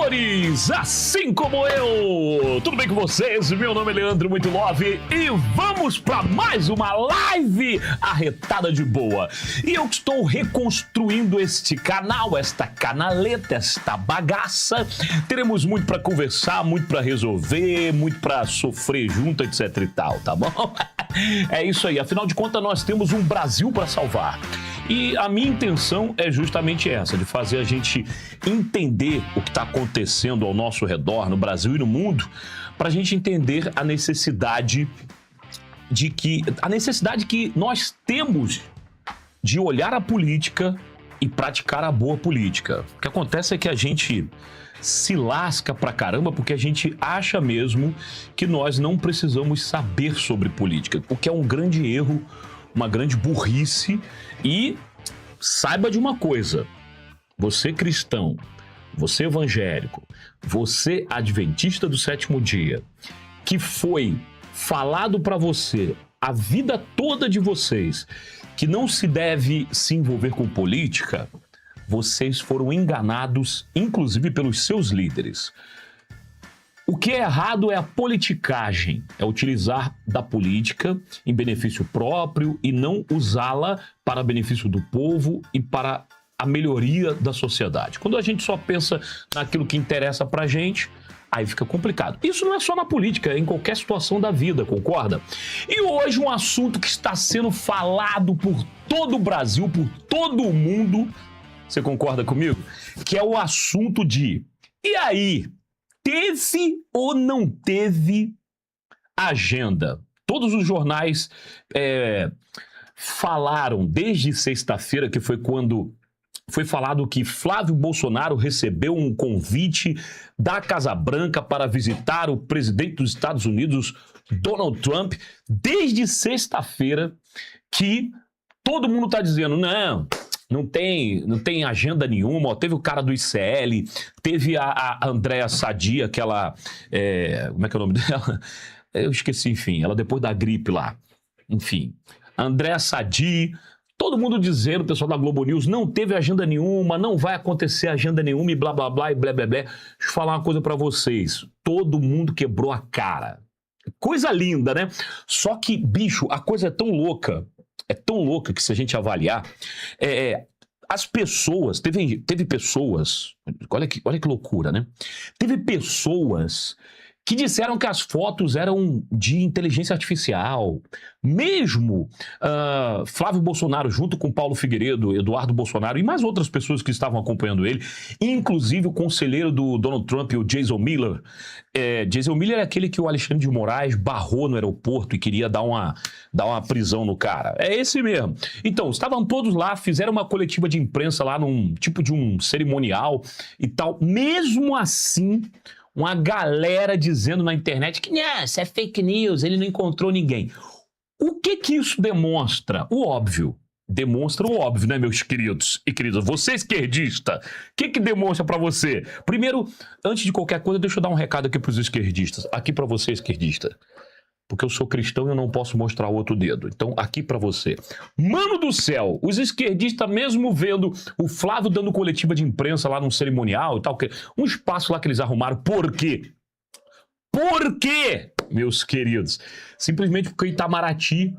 trabalhadores, assim como eu. Tudo bem com vocês? Meu nome é Leandro Muito Love e vamos para mais uma live arretada de boa. E eu estou reconstruindo este canal, esta canaleta, esta bagaça. Teremos muito para conversar, muito para resolver, muito para sofrer junto, etc e tal, tá bom? É isso aí, afinal de contas nós temos um Brasil para salvar. E a minha intenção é justamente essa, de fazer a gente entender o que está acontecendo ao nosso redor, no Brasil e no mundo, para a gente entender a necessidade que nós temos de olhar a política e praticar a boa política. O que acontece é que a gente se lasca pra caramba porque a gente acha mesmo que nós não precisamos saber sobre política, o que é um grande erro, uma grande burrice. E saiba de uma coisa, você cristão, você evangélico, você adventista do sétimo dia, que foi falado pra você a vida toda de vocês que não se deve se envolver com política, vocês foram enganados, inclusive pelos seus líderes. O que é errado é a politicagem, é utilizar da política em benefício próprio e não usá-la para benefício do povo e para a melhoria da sociedade. Quando a gente só pensa naquilo que interessa pra gente, aí fica complicado. Isso não é só na política, é em qualquer situação da vida, concorda? E hoje um assunto que está sendo falado por todo o Brasil, por todo o mundo, você concorda comigo? Que é o assunto de, e aí, teve ou não teve agenda? Todos os jornais falaram desde sexta-feira, que foi quando foi falado que Flávio Bolsonaro recebeu um convite da Casa Branca para visitar o presidente dos Estados Unidos, Donald Trump, desde sexta-feira, que todo mundo está dizendo, não tem agenda nenhuma. Ó, teve o cara do ICL, teve a Andréa Sadi, aquela... como é que é o nome dela? Eu esqueci, enfim. Ela depois da gripe lá. Enfim. Andréa Sadi, todo mundo dizendo, o pessoal da Globo News, não teve agenda nenhuma, não vai acontecer agenda nenhuma e blá, blá, blá, e blá, blá, blá. Deixa eu falar uma coisa pra vocês. Todo mundo quebrou a cara. Coisa linda, né? Só que, bicho, a coisa é tão louca que se a gente avaliar, as pessoas, teve pessoas, olha que loucura, né? Teve pessoas que disseram que as fotos eram de inteligência artificial. Mesmo Flávio Bolsonaro, junto com Paulo Figueiredo, Eduardo Bolsonaro e mais outras pessoas que estavam acompanhando ele, inclusive o conselheiro do Donald Trump, o Jason Miller. Jason Miller é aquele que o Alexandre de Moraes barrou no aeroporto e queria dar uma prisão no cara. É esse mesmo. Então, estavam todos lá, fizeram uma coletiva de imprensa lá num tipo de um cerimonial e tal. Mesmo assim, uma galera dizendo na internet que isso é fake news, ele não encontrou ninguém. O que isso demonstra? O óbvio. Demonstra o óbvio, né, meus queridos e queridas? Você esquerdista, o que demonstra pra você? Primeiro, antes de qualquer coisa, deixa eu dar um recado aqui pros esquerdistas. Aqui pra você, esquerdista. Porque eu sou cristão e eu não posso mostrar o outro dedo. Então, aqui pra você. Mano do céu, os esquerdistas, mesmo vendo o Flávio dando coletiva de imprensa lá num cerimonial e tal, um espaço lá que eles arrumaram, por quê? Por quê, meus queridos? Simplesmente porque o Itamaraty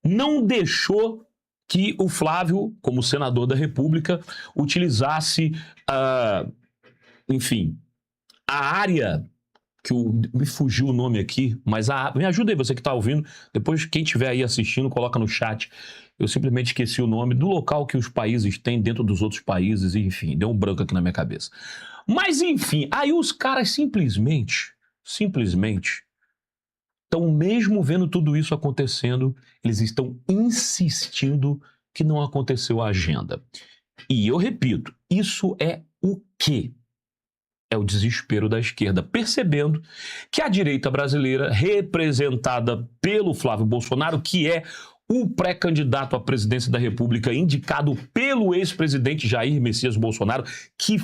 não deixou que o Flávio, como senador da República, utilizasse, enfim, a área... me fugiu o nome aqui, mas me ajuda aí, você que está ouvindo, depois quem estiver aí assistindo, coloca no chat. Eu simplesmente esqueci o nome do local que os países têm dentro dos outros países, e, enfim, deu um branco aqui na minha cabeça. Mas enfim, aí os caras simplesmente, estão mesmo vendo tudo isso acontecendo, eles estão insistindo que não aconteceu a agenda. E eu repito, isso é o quê? É o desespero da esquerda, percebendo que a direita brasileira, representada pelo Flávio Bolsonaro, que é o pré-candidato à presidência da República, indicado pelo ex-presidente Jair Messias Bolsonaro, que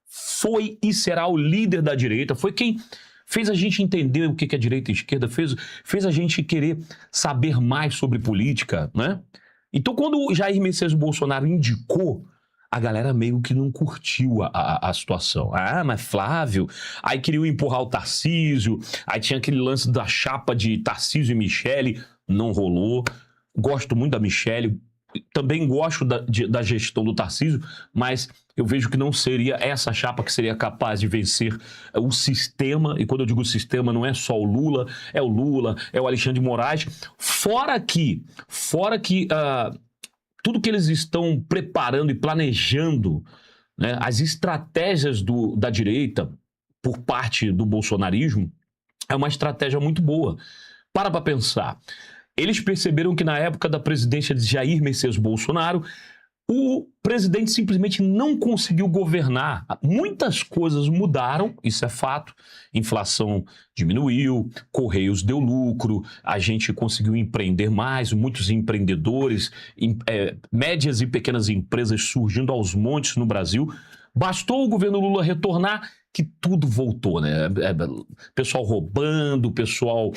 foi e será o líder da direita, foi quem fez a gente entender o que é direita e esquerda, fez a gente querer saber mais sobre política, né? Então, quando o Jair Messias Bolsonaro indicou a galera meio que não curtiu a situação. Ah, mas Flávio... Aí queriam empurrar o Tarcísio, aí tinha aquele lance da chapa de Tarcísio e Michele, não rolou. Gosto muito da Michele, também gosto da gestão do Tarcísio, mas eu vejo que não seria essa chapa que seria capaz de vencer o sistema, e quando eu digo sistema não é só o Lula, é o Alexandre de Moraes, fora que tudo que eles estão preparando e planejando, né, as estratégias da direita por parte do bolsonarismo, é uma estratégia muito boa. Para pensar. Eles perceberam que na época da presidência de Jair Messias Bolsonaro, o presidente simplesmente não conseguiu governar. Muitas coisas mudaram, isso é fato. Inflação diminuiu, Correios deu lucro, a gente conseguiu empreender mais, muitos empreendedores, médias e pequenas empresas surgindo aos montes no Brasil. Bastou o governo Lula retornar que tudo voltou, né? Pessoal roubando, pessoal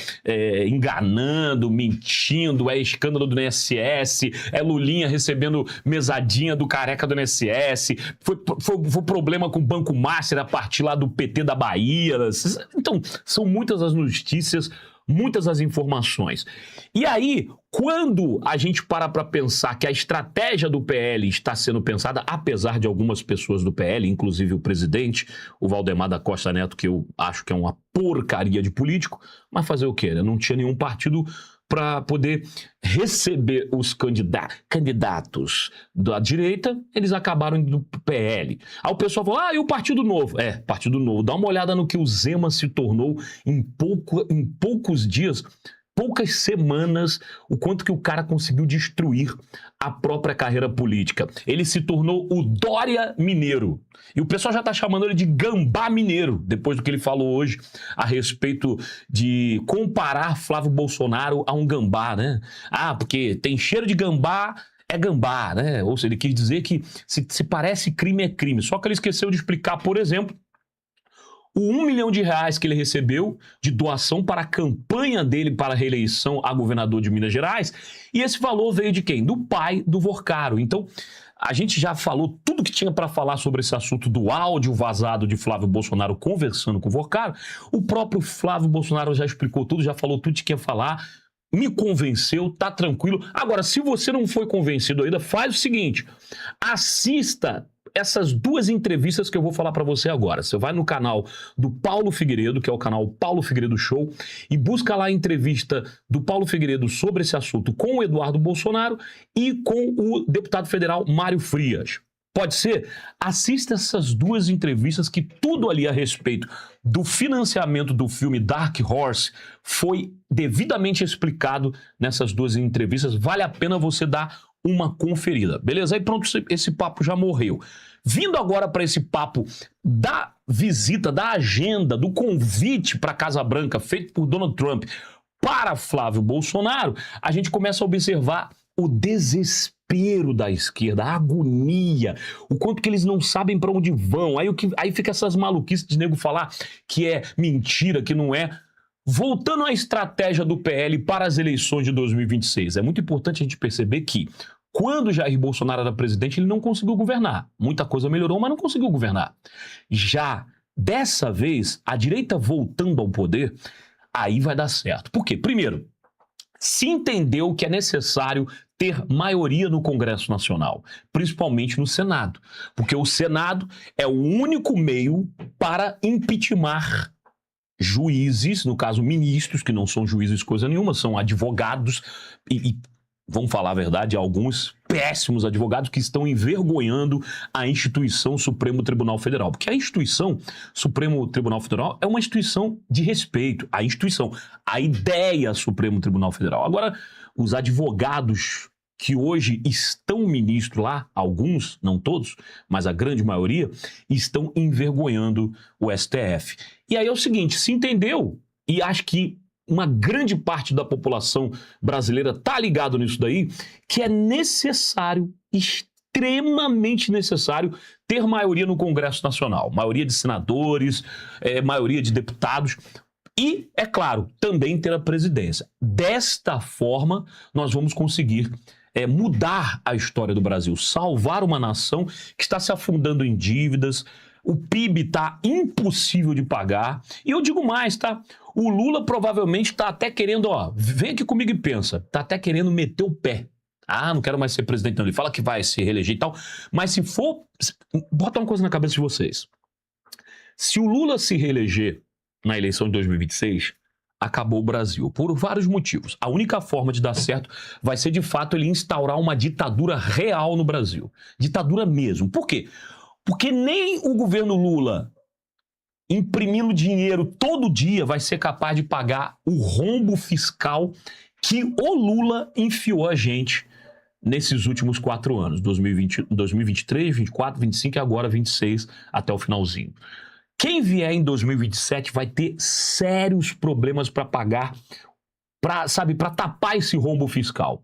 enganando, mentindo, escândalo do INSS, Lulinha recebendo mesadinha do careca do INSS, foi problema com o Banco Master a partir lá do PT da Bahia. Então, são muitas as notícias, muitas as informações. E aí, quando a gente para pensar que a estratégia do PL está sendo pensada, apesar de algumas pessoas do PL, inclusive o presidente, o Valdemar da Costa Neto, que eu acho que é uma porcaria de político, mas fazer o quê? Não tinha nenhum partido para poder receber os candidatos da direita, eles acabaram indo do PL. Aí o pessoal falou, e o Partido Novo? Partido Novo. Dá uma olhada no que o Zema se tornou em poucos dias, poucas semanas, o quanto que o cara conseguiu destruir a própria carreira política. Ele se tornou o Dória Mineiro. E o pessoal já está chamando ele de Gambá Mineiro, depois do que ele falou hoje a respeito de comparar Flávio Bolsonaro a um gambá, né? Porque tem cheiro de gambá, é gambá, né? Ou seja, ele quis dizer que se parece crime, é crime. Só que ele esqueceu de explicar, por exemplo, o R$1 milhão que ele recebeu de doação para a campanha dele para a reeleição a governador de Minas Gerais. E esse valor veio de quem? Do pai do Vorcaro. Então, a gente já falou tudo que tinha para falar sobre esse assunto do áudio vazado de Flávio Bolsonaro conversando com o Vorcaro. O próprio Flávio Bolsonaro já explicou tudo, já falou tudo que tinha que falar. Me convenceu, tá tranquilo. Agora, se você não foi convencido ainda, faz o seguinte, assista essas duas entrevistas que eu vou falar para você agora. Você vai no canal do Paulo Figueiredo, que é o canal Paulo Figueiredo Show, e busca lá a entrevista do Paulo Figueiredo sobre esse assunto com o Eduardo Bolsonaro e com o deputado federal Mário Frias. Pode ser? Assista essas duas entrevistas que tudo ali a respeito do financiamento do filme Dark Horse foi devidamente explicado nessas duas entrevistas. Vale a pena você dar uma conferida, beleza? Aí pronto, esse papo já morreu. Vindo agora para esse papo da visita, da agenda, do convite para a Casa Branca feito por Donald Trump para Flávio Bolsonaro, a gente começa a observar o desespero da esquerda, a agonia, o quanto que eles não sabem para onde vão. Aí fica essas maluquices de nego falar que é mentira, que não é. Voltando à estratégia do PL para as eleições de 2026, é muito importante a gente perceber que quando Jair Bolsonaro era presidente, ele não conseguiu governar. Muita coisa melhorou, mas não conseguiu governar. Já dessa vez, a direita voltando ao poder, aí vai dar certo. Por quê? Primeiro, se entendeu que é necessário ter maioria no Congresso Nacional, principalmente no Senado, porque o Senado é o único meio para impeachment juízes, no caso ministros, que não são juízes coisa nenhuma, são advogados e vamos falar a verdade, alguns péssimos advogados que estão envergonhando a instituição Supremo Tribunal Federal. Porque a instituição Supremo Tribunal Federal é uma instituição de respeito. A instituição, a ideia Supremo Tribunal Federal. Agora, os advogados que hoje estão ministro lá, alguns, não todos, mas a grande maioria, estão envergonhando o STF. E aí é o seguinte, se entendeu, e acho que uma grande parte da população brasileira está ligado nisso daí, que é necessário, extremamente necessário, ter maioria no Congresso Nacional. Maioria de senadores, maioria de deputados e, é claro, também ter a presidência. Desta forma, nós vamos conseguir mudar a história do Brasil, salvar uma nação que está se afundando em dívidas, o PIB está impossível de pagar. E eu digo mais, tá? O Lula provavelmente está até querendo, vem aqui comigo e pensa, está até querendo meter o pé. Não quero mais ser presidente, não. Ele fala que vai se reeleger e tal, mas se for, bota uma coisa na cabeça de vocês. Se o Lula se reeleger na eleição de 2026, acabou o Brasil, por vários motivos. A única forma de dar certo vai ser, de fato, ele instaurar uma ditadura real no Brasil. Ditadura mesmo. Por quê? Porque nem o governo Lula, imprimindo dinheiro todo dia, vai ser capaz de pagar o rombo fiscal que o Lula enfiou a gente nesses últimos 4 anos, 2020, 2023, 2024, 2025 e agora 2026, até o finalzinho. Quem vier em 2027 vai ter sérios problemas para pagar, para tapar esse rombo fiscal.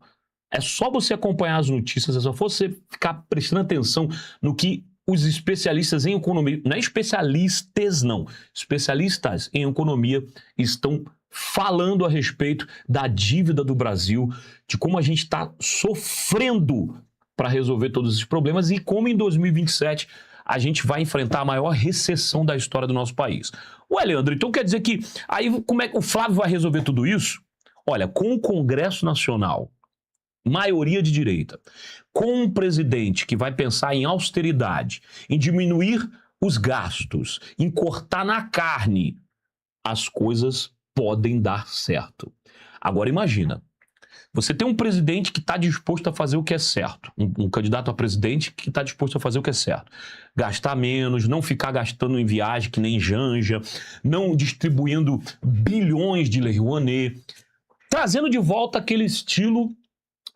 É só você acompanhar as notícias, é só você ficar prestando atenção no que os especialistas em economia, não é especialistas não, especialistas em economia estão falando a respeito da dívida do Brasil, de como a gente está sofrendo para resolver todos esses problemas e como em 2027 a gente vai enfrentar a maior recessão da história do nosso país. Ué, Leandro, então quer dizer que aí como é que o Flávio vai resolver tudo isso? Olha, com o Congresso Nacional, maioria de direita, com um presidente que vai pensar em austeridade, em diminuir os gastos, em cortar na carne, as coisas podem dar certo. Agora imagina, você tem um presidente que está disposto a fazer o que é certo, um candidato a presidente que está disposto a fazer o que é certo. Gastar menos, não ficar gastando em viagem que nem Janja, não distribuindo bilhões de Lei Rouanet, trazendo de volta aquele estilo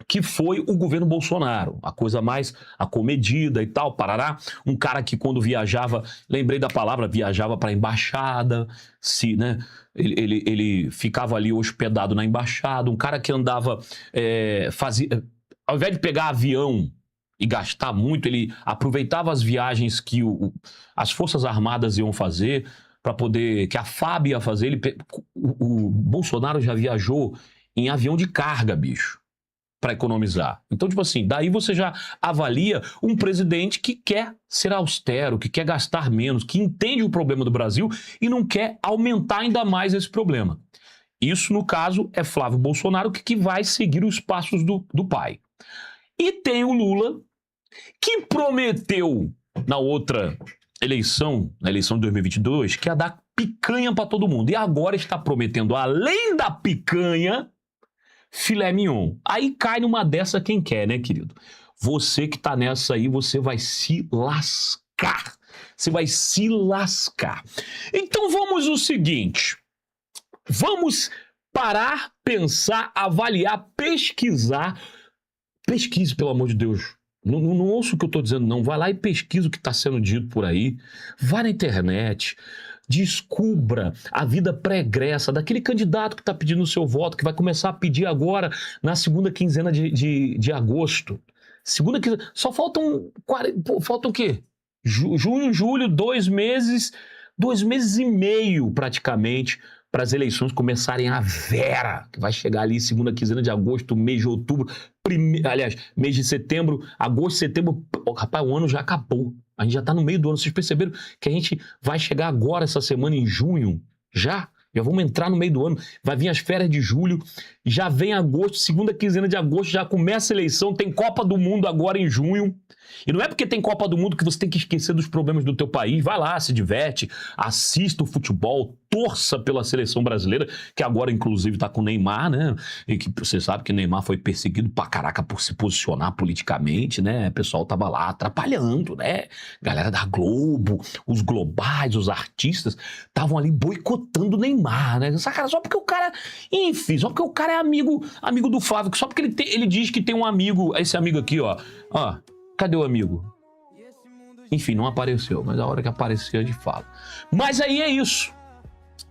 que foi o governo Bolsonaro, a coisa mais acomedida e tal, parará. Um cara que quando viajava, lembrei da palavra, viajava para a embaixada, né? Ele ficava ali hospedado na embaixada, um cara que andava, ao invés de pegar avião e gastar muito, ele aproveitava as viagens que as Forças Armadas iam fazer, para poder, que a FAB ia fazer. O Bolsonaro já viajou em avião de carga, bicho, para economizar. Então, tipo assim, daí você já avalia um presidente que quer ser austero, que quer gastar menos, que entende o problema do Brasil e não quer aumentar ainda mais esse problema. Isso, no caso, é Flávio Bolsonaro, que vai seguir os passos do pai. E tem o Lula, que prometeu na outra eleição, na eleição de 2022, que ia dar picanha para todo mundo. E agora está prometendo, além da picanha, filé mignon. Aí cai numa dessa quem quer, né, querido? Você que tá nessa aí, você vai se lascar. Você vai se lascar. Então vamos o seguinte. Vamos parar, pensar, avaliar, pesquisar. Pesquise, pelo amor de Deus. Não ouço o que eu tô dizendo, não. Vai lá e pesquisa o que está sendo dito por aí. Vá na internet. Descubra a vida pregressa daquele candidato que está pedindo o seu voto, que vai começar a pedir agora na segunda quinzena de agosto. Segunda quinzena. Só faltam o quê? Junho, julho, 2 meses, 2 meses e meio praticamente, para as eleições começarem a vera, que vai chegar ali segunda quinzena de agosto, mês de outubro, mês de setembro, agosto, setembro. Rapaz, o ano já acabou. A gente já está no meio do ano. Vocês perceberam que a gente vai chegar agora, essa semana, em junho? Já vamos entrar no meio do ano. Vai vir as férias de julho, já vem agosto, segunda quinzena de agosto, já começa a eleição, tem Copa do Mundo agora em junho. E não é porque tem Copa do Mundo que você tem que esquecer dos problemas do teu país. Vai lá, se diverte, assista o futebol, torça pela seleção brasileira, que agora, inclusive, está com o Neymar, né? E que você sabe que o Neymar foi perseguido pra caraca por se posicionar politicamente, né? O pessoal tava lá atrapalhando, né? Galera da Globo, os globais, os artistas, estavam ali boicotando o Neymar, né? Só porque o cara, enfim, só porque o cara é amigo do Flávio, só porque ele diz que tem um amigo, esse amigo aqui, ó. Cadê o amigo? Enfim, não apareceu, mas a hora que aparecer a gente fala. Mas aí é isso.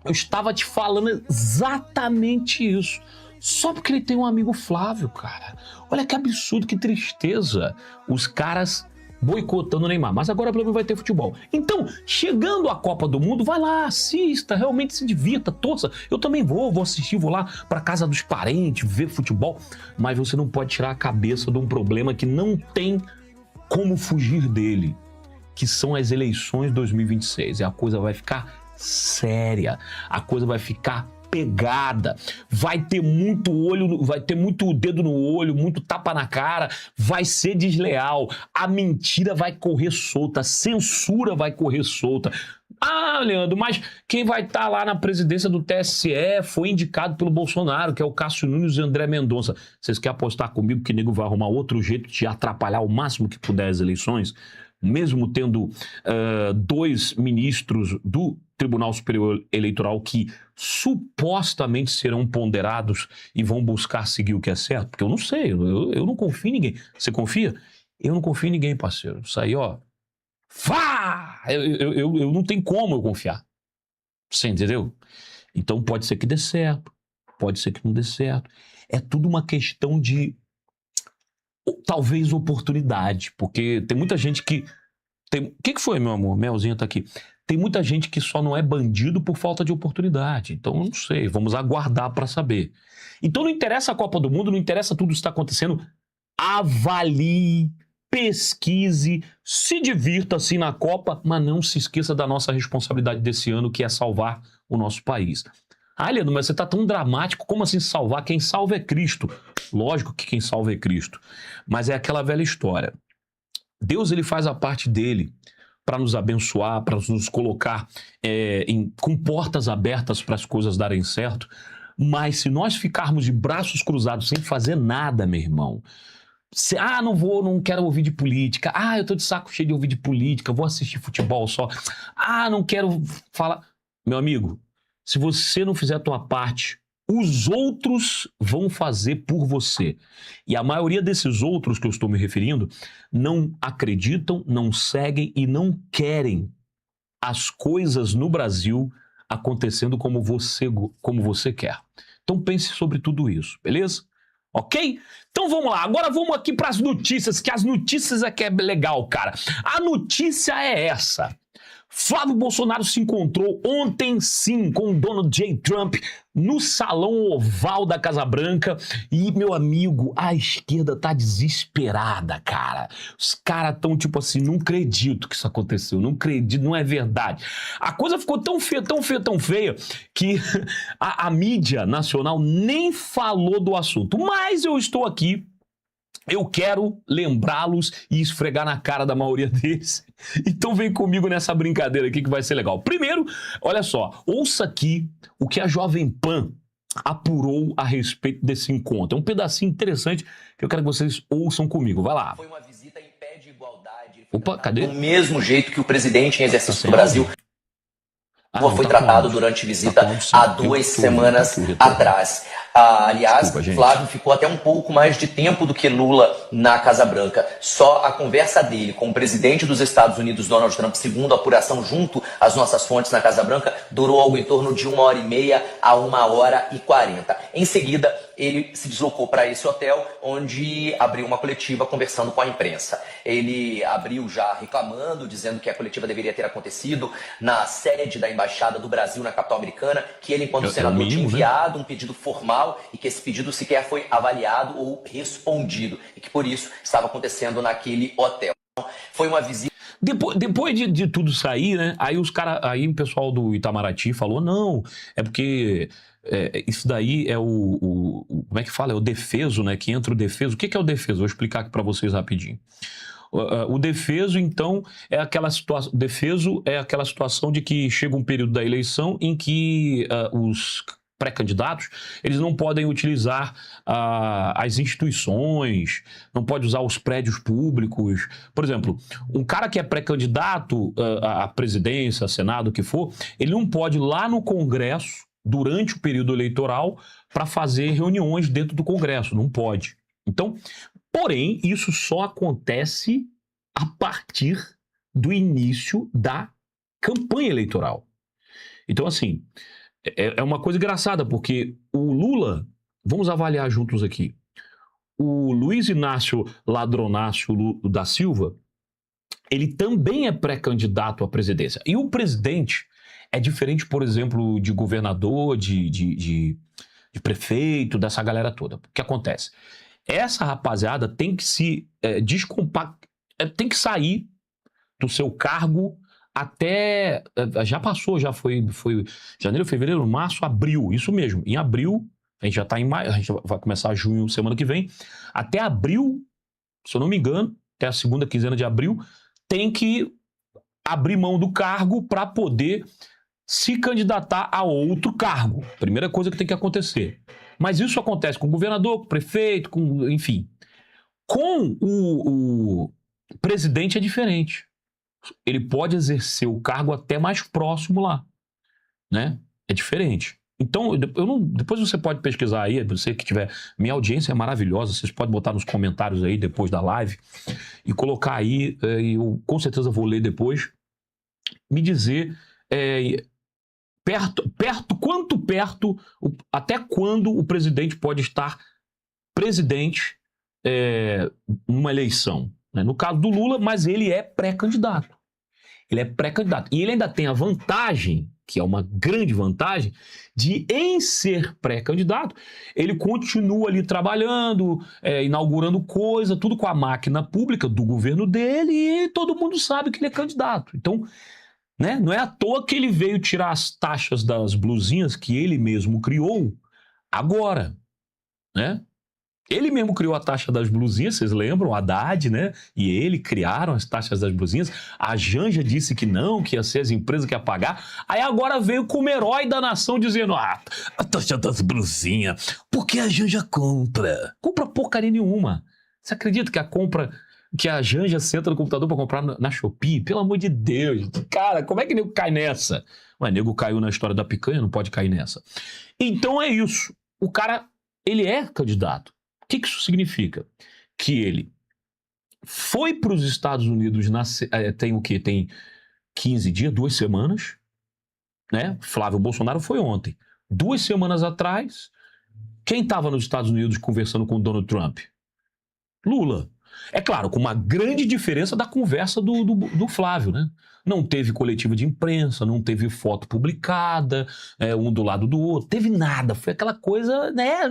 Eu estava te falando exatamente isso. Só porque ele tem um amigo Flávio, cara. Olha que absurdo, que tristeza. Os caras boicotando o Neymar. Mas agora pelo menos vai ter futebol. Então, chegando a Copa do Mundo, vai lá, assista, realmente se divirta, torça. Eu também vou assistir, vou lá pra casa dos parentes, ver futebol. Mas você não pode tirar a cabeça de um problema que não tem como fugir dele, que são as eleições 2026. E a coisa vai ficar séria, a coisa vai ficar pegada, vai ter muito olho, vai ter muito dedo no olho, muito tapa na cara, vai ser desleal, a mentira vai correr solta, a censura vai correr solta. Ah, Leandro, mas quem vai estar lá na presidência do TSE foi indicado pelo Bolsonaro, que é o Cássio Nunes e André Mendonça. Vocês querem apostar comigo que o nego vai arrumar outro jeito de atrapalhar o máximo que puder as eleições? Mesmo tendo dois ministros do Tribunal Superior Eleitoral que supostamente serão ponderados e vão buscar seguir o que é certo? Porque eu não sei, eu não confio em ninguém. Você confia? Eu não confio em ninguém, parceiro. Isso aí, ó... Fá! Eu não tenho como eu confiar. Você entendeu? Então pode ser que dê certo, pode ser que não dê certo. É tudo uma questão de... talvez oportunidade, porque tem muita gente que... O que foi, meu amor? Melzinha tá aqui. Tem muita gente que só não é bandido por falta de oportunidade. Então, eu não sei, vamos aguardar para saber. Então, não interessa a Copa do Mundo, não interessa tudo que está acontecendo. Avalie, pesquise, se divirta assim na Copa, mas não se esqueça da nossa responsabilidade desse ano, que é salvar o nosso país. Ah, Leandro, mas você tá tão dramático, como assim salvar? Quem salva é Cristo. Lógico que quem salva é Cristo. Mas é aquela velha história. Deus, ele faz a parte dele para nos abençoar, para nos colocar com portas abertas para as coisas darem certo. Mas se nós ficarmos de braços cruzados sem fazer nada, meu irmão, não quero ouvir de política. Eu tô de saco cheio de ouvir de política, vou assistir futebol só. Não quero falar. Meu amigo, se você não fizer a tua parte, os outros vão fazer por você. E a maioria desses outros que eu estou me referindo não acreditam, não seguem e não querem as coisas no Brasil acontecendo como você quer. Então pense sobre tudo isso, beleza? Ok? Então vamos lá, agora vamos aqui para as notícias, que as notícias é que é legal, cara. A notícia é essa. Flávio Bolsonaro se encontrou ontem, sim, com o Donald J. Trump no Salão Oval da Casa Branca. E, meu amigo, a esquerda tá desesperada, cara. Os caras tão tipo assim, não acredito que isso aconteceu, não acredito, não é verdade. A coisa ficou tão feia, tão feia, tão feia, que a mídia nacional nem falou do assunto. Mas eu estou aqui. Eu quero lembrá-los e esfregar na cara da maioria deles. Então vem comigo nessa brincadeira aqui que vai ser legal. Primeiro, olha só, ouça aqui o que a Jovem Pan apurou a respeito desse encontro. É um pedacinho interessante que eu quero que vocês ouçam comigo. Vai lá. Foi uma visita em pé de igualdade. Opa, cadê? Do mesmo jeito que o presidente em exercício do Brasil foi tratado durante visita há 2 semanas atrás. Aliás, Desculpa, Flávio ficou até um pouco mais de tempo do que Lula na Casa Branca. Só a conversa dele com o presidente dos Estados Unidos, Donald Trump, segundo a apuração junto às nossas fontes na Casa Branca, durou algo em torno de 1h30 a 1h40. Em seguida, ele se deslocou para esse hotel, onde abriu uma coletiva conversando com a imprensa. Ele abriu já reclamando, dizendo que a coletiva deveria ter acontecido na sede da Embaixada do Brasil na capital americana, que ele, enquanto senador, tinha enviado um pedido formal e que esse pedido sequer foi avaliado ou respondido, e que por isso estava acontecendo naquele hotel. Foi uma visita... Depois de tudo sair, né? Aí o pessoal do Itamaraty falou, não, é porque isso daí é como é que fala? É o defeso, né? Que entra o defeso. O que é o defeso? Vou explicar aqui para vocês rapidinho. O defeso, então, é aquela situação. Defeso é aquela situação de que chega um período da eleição em que os pré-candidatos, eles não podem utilizar as instituições, não pode usar os prédios públicos. Por exemplo, um cara que é pré-candidato à presidência, Senado, o que for, ele não pode ir lá no Congresso, durante o período eleitoral, para fazer reuniões dentro do Congresso. Não pode. Então, porém, isso só acontece a partir do início da campanha eleitoral. Então, assim, é uma coisa engraçada, porque o Lula, vamos avaliar juntos aqui, o Luiz Inácio Ladronácio da Silva, ele também é pré-candidato à presidência. E o presidente é diferente, por exemplo, de governador, de prefeito, dessa galera toda. O que acontece? Essa rapaziada tem que se tem que sair do seu cargo até... Já passou, já foi janeiro, fevereiro, março, abril, isso mesmo. Em abril, a gente já está em maio, a gente vai começar junho semana que vem. Até abril, se eu não me engano, até a segunda quinzena de abril, tem que abrir mão do cargo para poder se candidatar a outro cargo. Primeira coisa que tem que acontecer. Mas isso acontece com o governador, com o prefeito, enfim. Com o presidente é diferente. Ele pode exercer o cargo até mais próximo lá, né? É diferente. Então, depois você pode pesquisar aí, você que tiver... Minha audiência é maravilhosa, vocês podem botar nos comentários aí, depois da live, e colocar aí, eu com certeza vou ler depois, me dizer quanto perto, até quando o presidente pode estar presidente numa eleição. Né? No caso do Lula, mas ele é pré-candidato. Ele é pré-candidato. E ele ainda tem a vantagem, que é uma grande vantagem, de, em ser pré-candidato, ele continua ali trabalhando, inaugurando coisa, tudo com a máquina pública do governo dele, e todo mundo sabe que ele é candidato. Então, né, não é à toa que ele veio tirar as taxas das blusinhas que ele mesmo criou agora, né? Ele mesmo criou a taxa das blusinhas, vocês lembram? O Haddad, né? E ele criaram as taxas das blusinhas. A Janja disse que não, que ia ser as empresas que ia pagar. Aí agora veio como herói da nação dizendo: a taxa das blusinhas, porque a Janja compra? Compra porcaria nenhuma. Você acredita que a Janja senta no computador para comprar na Shopee? Pelo amor de Deus. Cara, como é que nego cai nessa? Ué, nego caiu na história da picanha, não pode cair nessa. Então é isso. O cara, ele é candidato. O que isso significa? Que ele foi para os Estados Unidos, tem o quê? Tem 15 dias, 2 semanas, né? Flávio Bolsonaro foi ontem. 2 semanas atrás, quem estava nos Estados Unidos conversando com o Donald Trump? Lula. É claro, com uma grande diferença da conversa do Flávio, né? Não teve coletiva de imprensa, não teve foto publicada, um do lado do outro, teve nada. Foi aquela coisa, né?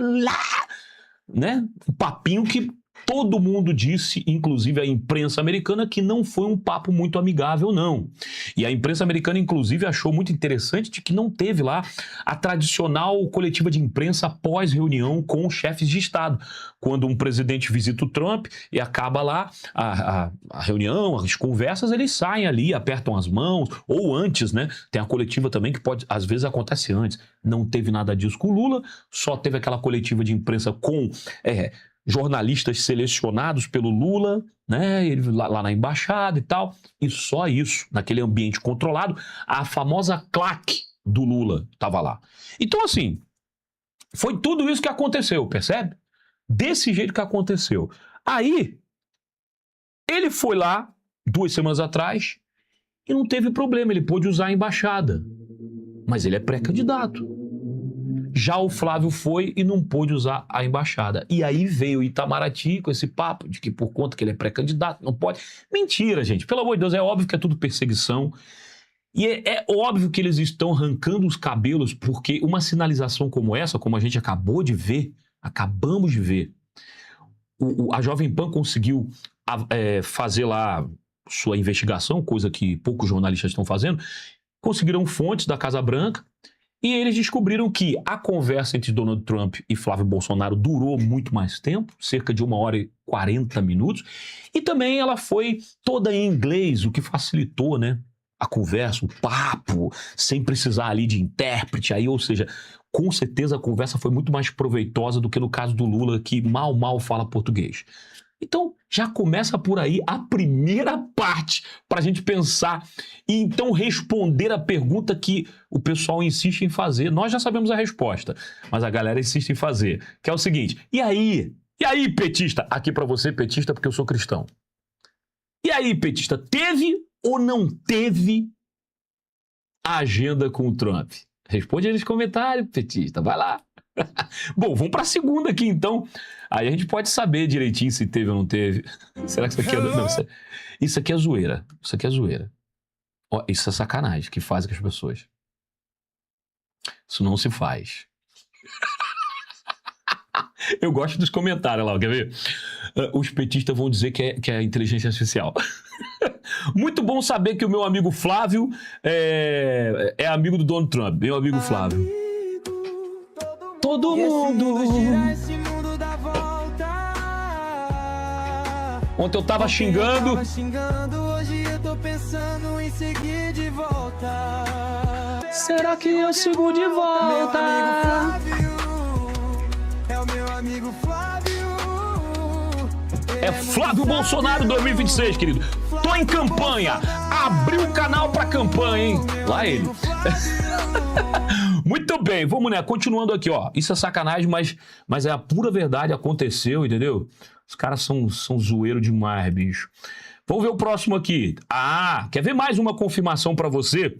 Um papinho que todo mundo disse, inclusive a imprensa americana, que não foi um papo muito amigável, não. E a imprensa americana, inclusive, achou muito interessante de que não teve lá a tradicional coletiva de imprensa após reunião com chefes de Estado. Quando um presidente visita o Trump e acaba lá a reunião, as conversas, eles saem ali, apertam as mãos, ou antes, né? Tem a coletiva também que pode, às vezes acontece antes. Não teve nada disso com o Lula, só teve aquela coletiva de imprensa com... jornalistas selecionados pelo Lula, né, ele lá na embaixada e tal, e só isso, naquele ambiente controlado, a famosa claque do Lula estava lá. Então, assim, foi tudo isso que aconteceu, percebe? Desse jeito que aconteceu. Aí, ele foi lá, 2 semanas atrás, e não teve problema, ele pôde usar a embaixada. Mas ele é pré-candidato. Já o Flávio foi e não pôde usar a embaixada. E aí veio o Itamaraty com esse papo de que por conta que ele é pré-candidato, não pode. Mentira, gente. Pelo amor de Deus, é óbvio que é tudo perseguição. E é óbvio que eles estão arrancando os cabelos, porque uma sinalização como essa, como a gente acabamos de ver, a Jovem Pan conseguiu fazer lá sua investigação, coisa que poucos jornalistas estão fazendo, conseguiram fontes da Casa Branca, e eles descobriram que a conversa entre Donald Trump e Flávio Bolsonaro durou muito mais tempo, cerca de 1h40, e também ela foi toda em inglês, o que facilitou, né, a conversa, o papo, sem precisar ali de intérprete, aí, ou seja, com certeza a conversa foi muito mais proveitosa do que no caso do Lula, que mal fala português. Então, já começa por aí a primeira parte para a gente pensar e então responder a pergunta que o pessoal insiste em fazer. Nós já sabemos a resposta, mas a galera insiste em fazer, que é o seguinte: e aí, petista? Aqui para você, petista, porque eu sou cristão. E aí, petista, teve ou não teve a agenda com o Trump? Responde aí nos comentários, petista, vai lá. Bom, vamos para a segunda aqui, então. Aí a gente pode saber direitinho se teve ou não teve. Será que isso aqui é... Não, isso aqui é zoeira. Isso aqui é zoeira. Ó, isso é sacanagem que fazem com as pessoas. Isso não se faz. Eu gosto dos comentários lá, quer ver? Os petistas vão dizer que é inteligência artificial. Muito bom saber que o meu amigo Flávio é amigo do Donald Trump. Meu amigo Flávio. Todo mundo. Ontem eu tava xingando. Hoje eu tô pensando em seguir de volta. Será que eu sigo de volta? É o meu amigo Flávio. É Flávio Bolsonaro 2026, querido. Tô em campanha. Abri o canal pra campanha, hein? Lá ele. Muito bem, vamos, né? Continuando aqui, ó. Isso é sacanagem, mas é a pura verdade, aconteceu, entendeu? Os caras são zoeiro demais, bicho. Vamos ver o próximo aqui. Ah, quer ver mais uma confirmação pra você?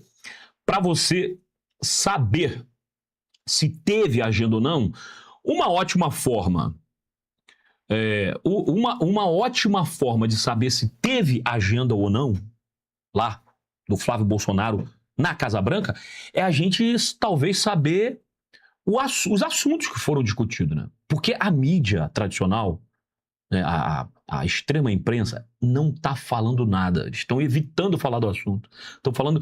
Pra você saber se teve agenda ou não? Uma ótima forma... uma ótima forma de saber se teve agenda ou não, lá, do Flávio Bolsonaro na Casa Branca, é a gente talvez saber os assuntos que foram discutidos, né? Porque a mídia tradicional, né, a extrema imprensa, não está falando nada. Eles estão evitando falar do assunto. Estão falando...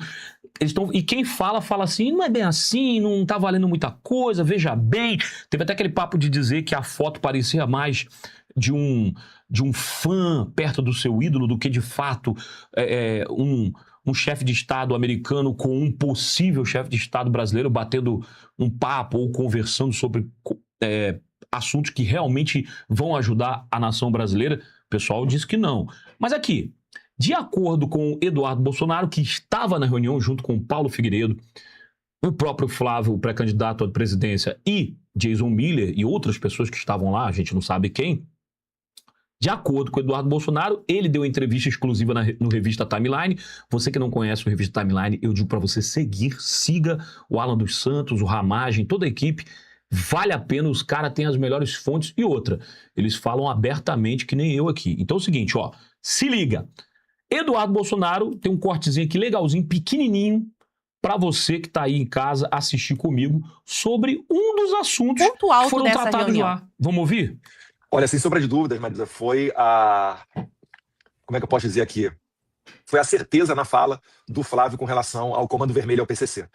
E quem fala assim, não é bem assim, não tá valendo muita coisa, veja bem. Teve até aquele papo de dizer que a foto parecia mais de um fã perto do seu ídolo do que, de fato, um chefe de Estado americano com um possível chefe de Estado brasileiro batendo um papo ou conversando sobre assuntos que realmente vão ajudar a nação brasileira. O pessoal disse que não. Mas aqui... De acordo com Eduardo Bolsonaro, que estava na reunião junto com Paulo Figueiredo, o próprio Flávio, o pré-candidato à presidência, e Jason Miller e outras pessoas que estavam lá, a gente não sabe quem. De acordo com Eduardo Bolsonaro, ele deu entrevista exclusiva no Revista Timeline. Você que não conhece o Revista Timeline, eu digo para você seguir, siga o Alan dos Santos, o Ramagem, toda a equipe. Vale a pena, os caras têm as melhores fontes. E outra, eles falam abertamente que nem eu aqui. Então é o seguinte, ó, se liga. Eduardo Bolsonaro tem um cortezinho aqui legalzinho, pequenininho, para você que tá aí em casa assistir comigo sobre um dos assuntos que foram tratados lá. Vamos ouvir? Olha, sem sombra de dúvidas, Marisa, foi como é que eu posso dizer aqui? Foi a certeza na fala do Flávio com relação ao Comando Vermelho e ao PCC.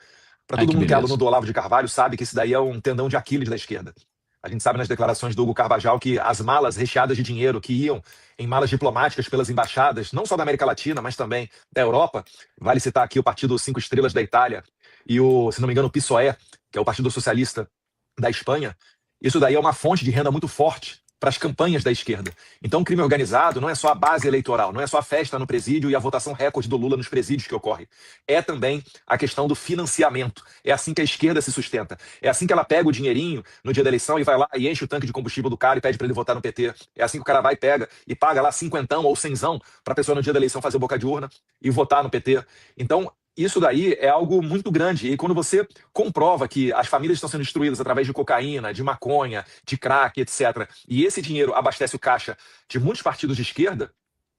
Para todo mundo que é aluno do Olavo de Carvalho sabe que isso daí é um tendão de Aquiles da esquerda. A gente sabe nas declarações do Hugo Carvajal que as malas recheadas de dinheiro que iam em malas diplomáticas pelas embaixadas, não só da América Latina, mas também da Europa, vale citar aqui o Partido Cinco Estrelas da Itália e se não me engano, o PSOE, que é o Partido Socialista da Espanha, isso daí é uma fonte de renda muito forte para as campanhas da esquerda. Então, o crime organizado não é só a base eleitoral, não é só a festa no presídio e a votação recorde do Lula nos presídios que ocorre. É também a questão do financiamento. É assim que a esquerda se sustenta. É assim que ela pega o dinheirinho no dia da eleição e vai lá e enche o tanque de combustível do cara e pede para ele votar no PT. É assim que o cara vai e pega e paga lá cinquentão ou cenzão para a pessoa no dia da eleição fazer boca de urna e votar no PT. Então, isso daí é algo muito grande. E quando você comprova que as famílias estão sendo destruídas através de cocaína, de maconha, de crack, etc., e esse dinheiro abastece o caixa de muitos partidos de esquerda,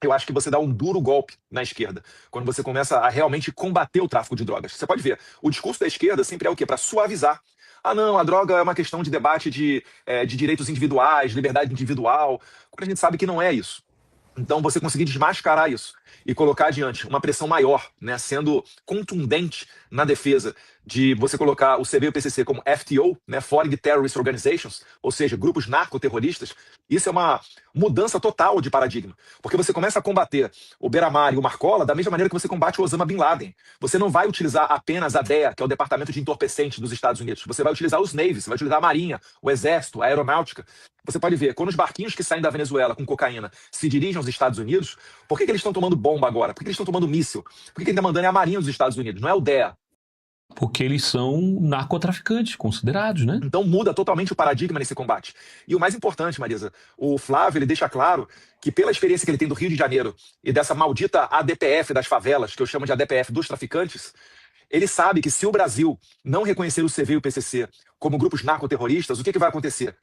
eu acho que você dá um duro golpe na esquerda. Quando você começa a realmente combater o tráfico de drogas. Você pode ver, o discurso da esquerda sempre é o quê? Para suavizar. Ah, não, a droga é uma questão de debate de direitos individuais, liberdade individual. Quando a gente sabe que não é isso. Então, você conseguir desmascarar isso e colocar adiante uma pressão maior, né, sendo contundente na defesa de você colocar o CB e o PCC como FTO, né, Foreign Terrorist Organizations, ou seja, grupos narcoterroristas, isso é uma mudança total de paradigma. Porque você começa a combater o Beira-Mar e o Marcola da mesma maneira que você combate o Osama Bin Laden. Você não vai utilizar apenas a DEA, que é o Departamento de Entorpecentes dos Estados Unidos. Você vai utilizar os Navy, você vai utilizar a Marinha, o Exército, a Aeronáutica. Você pode ver, quando os barquinhos que saem da Venezuela com cocaína se dirigem aos Estados Unidos, por que eles estão tomando bomba agora? Por que eles estão tomando míssil? Por que quem está mandando é a Marinha dos Estados Unidos, não é o DEA? Porque eles são narcotraficantes considerados, né? Então muda totalmente o paradigma nesse combate. E o mais importante, Marisa, o Flávio ele deixa claro que pela experiência que ele tem do Rio de Janeiro e dessa maldita ADPF das favelas, que eu chamo de ADPF dos traficantes, ele sabe que se o Brasil não reconhecer o CV e o PCC como grupos narcoterroristas, o que vai acontecer?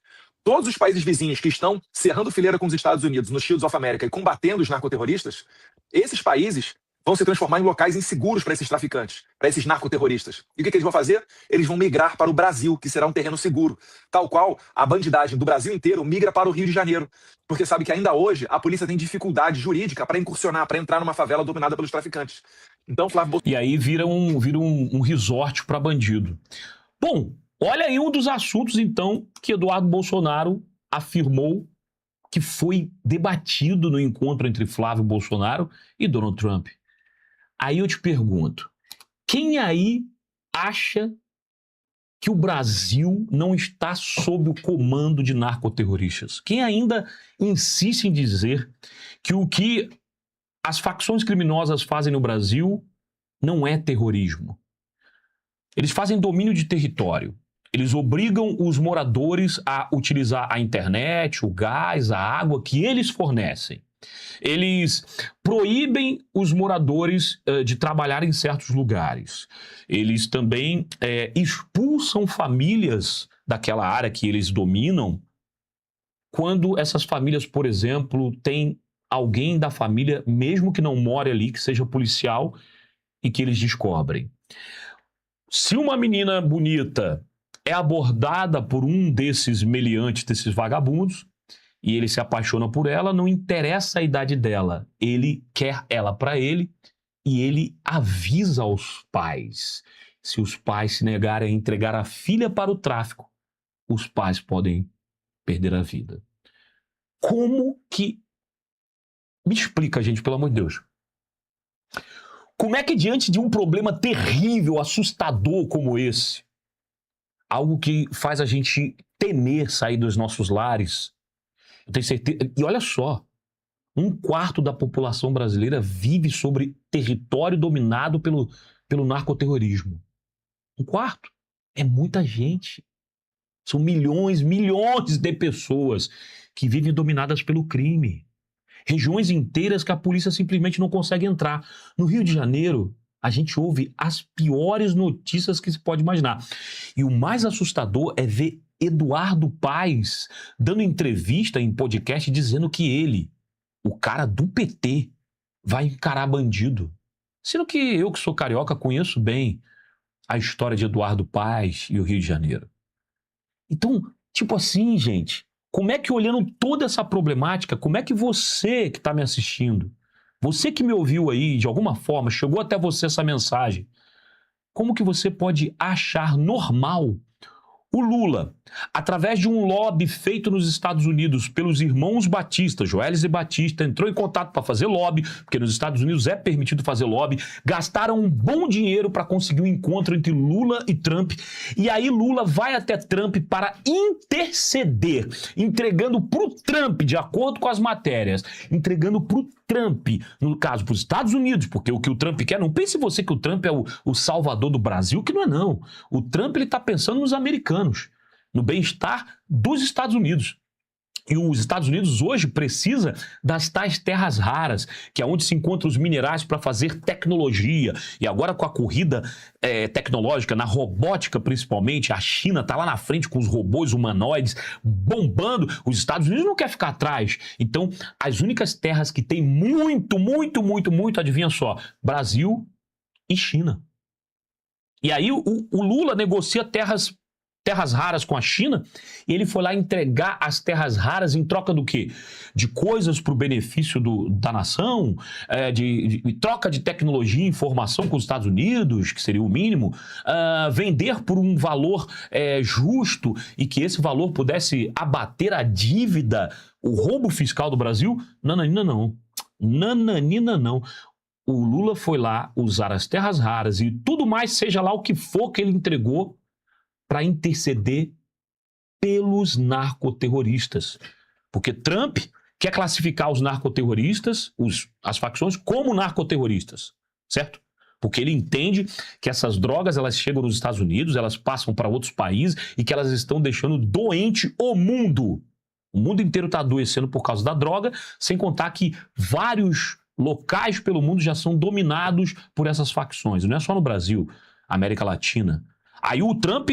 Todos os países vizinhos que estão cerrando fileira com os Estados Unidos no Shields of America e combatendo os narcoterroristas, esses países vão se transformar em locais inseguros para esses traficantes, para esses narcoterroristas. E o que eles vão fazer? Eles vão migrar para o Brasil, que será um terreno seguro, tal qual a bandidagem do Brasil inteiro migra para o Rio de Janeiro, porque sabe que ainda hoje a polícia tem dificuldade jurídica para incursionar, para entrar numa favela dominada pelos traficantes. Então, Flávio Bolsonaro... E aí vira um resort para bandido. Bom, olha aí um dos assuntos, então, que Eduardo Bolsonaro afirmou que foi debatido no encontro entre Flávio Bolsonaro e Donald Trump. Aí eu te pergunto, quem aí acha que o Brasil não está sob o comando de narcoterroristas? Quem ainda insiste em dizer que o que as facções criminosas fazem no Brasil não é terrorismo? Eles fazem domínio de território. Eles obrigam os moradores a utilizar a internet, o gás, a água que eles fornecem. Eles proíbem os moradores de trabalhar em certos lugares. Eles também expulsam famílias daquela área que eles dominam quando essas famílias, por exemplo, têm alguém da família, mesmo que não more ali, que seja policial, e que eles descobrem. Se uma menina bonita é abordada por um desses meliantes, desses vagabundos, e ele se apaixona por ela, não interessa a idade dela. Ele quer ela para ele e ele avisa aos pais. Se os pais se negarem a entregar a filha para o tráfico, os pais podem perder a vida. Como que... Me explica, gente, pelo amor de Deus. Como é que diante de um problema terrível, assustador como esse, algo que faz a gente temer sair dos nossos lares, eu tenho certeza... E olha só, 1/4 da população brasileira vive sobre território dominado pelo narcoterrorismo. 1/4. É muita gente. São milhões de pessoas que vivem dominadas pelo crime. Regiões inteiras que a polícia simplesmente não consegue entrar. No Rio de Janeiro, a gente ouve as piores notícias que se pode imaginar. E o mais assustador é ver Eduardo Paes dando entrevista em podcast dizendo que ele, o cara do PT, vai encarar bandido. Sendo que eu, que sou carioca, conheço bem a história de Eduardo Paes e o Rio de Janeiro. Então, tipo assim, gente, como é que olhando toda essa problemática, como é que você que está me assistindo, você que me ouviu aí, de alguma forma, chegou até você essa mensagem, como que você pode achar normal o Lula, através de um lobby feito nos Estados Unidos pelos irmãos Batista, Joelis e Batista, entrou em contato para fazer lobby, porque nos Estados Unidos é permitido fazer lobby, gastaram um bom dinheiro para conseguir um encontro entre Lula e Trump, e aí Lula vai até Trump para interceder, entregando para o Trump, de acordo com as matérias, entregando para o Trump, no caso, para os Estados Unidos, porque o que o Trump quer, não pense você que o Trump é o salvador do Brasil, que não é não. O Trump ele está pensando nos americanos, no bem-estar dos Estados Unidos. E os Estados Unidos hoje precisa das tais terras raras, que é onde se encontram os minerais para fazer tecnologia. E agora com a corrida tecnológica, na robótica principalmente, a China está lá na frente com os robôs humanoides bombando. Os Estados Unidos não quer ficar atrás. Então, as únicas terras que tem muito, adivinha só, Brasil e China. E aí o Lula negocia terras raras com a China, e ele foi lá entregar as terras raras em troca do quê? De coisas para o benefício da nação, de troca de tecnologia e informação com os Estados Unidos, que seria o mínimo, vender por um valor justo e que esse valor pudesse abater a dívida, o roubo fiscal do Brasil? Nananina não. Nananina não. O Lula foi lá usar as terras raras e tudo mais, seja lá o que for que ele entregou, para interceder pelos narcoterroristas. Porque Trump quer classificar os narcoterroristas, as facções, como narcoterroristas, certo? Porque ele entende que essas drogas, elas chegam nos Estados Unidos, elas passam para outros países e que elas estão deixando doente o mundo. O mundo inteiro está adoecendo por causa da droga, sem contar que vários locais pelo mundo já são dominados por essas facções. Não é só no Brasil, América Latina. Aí o Trump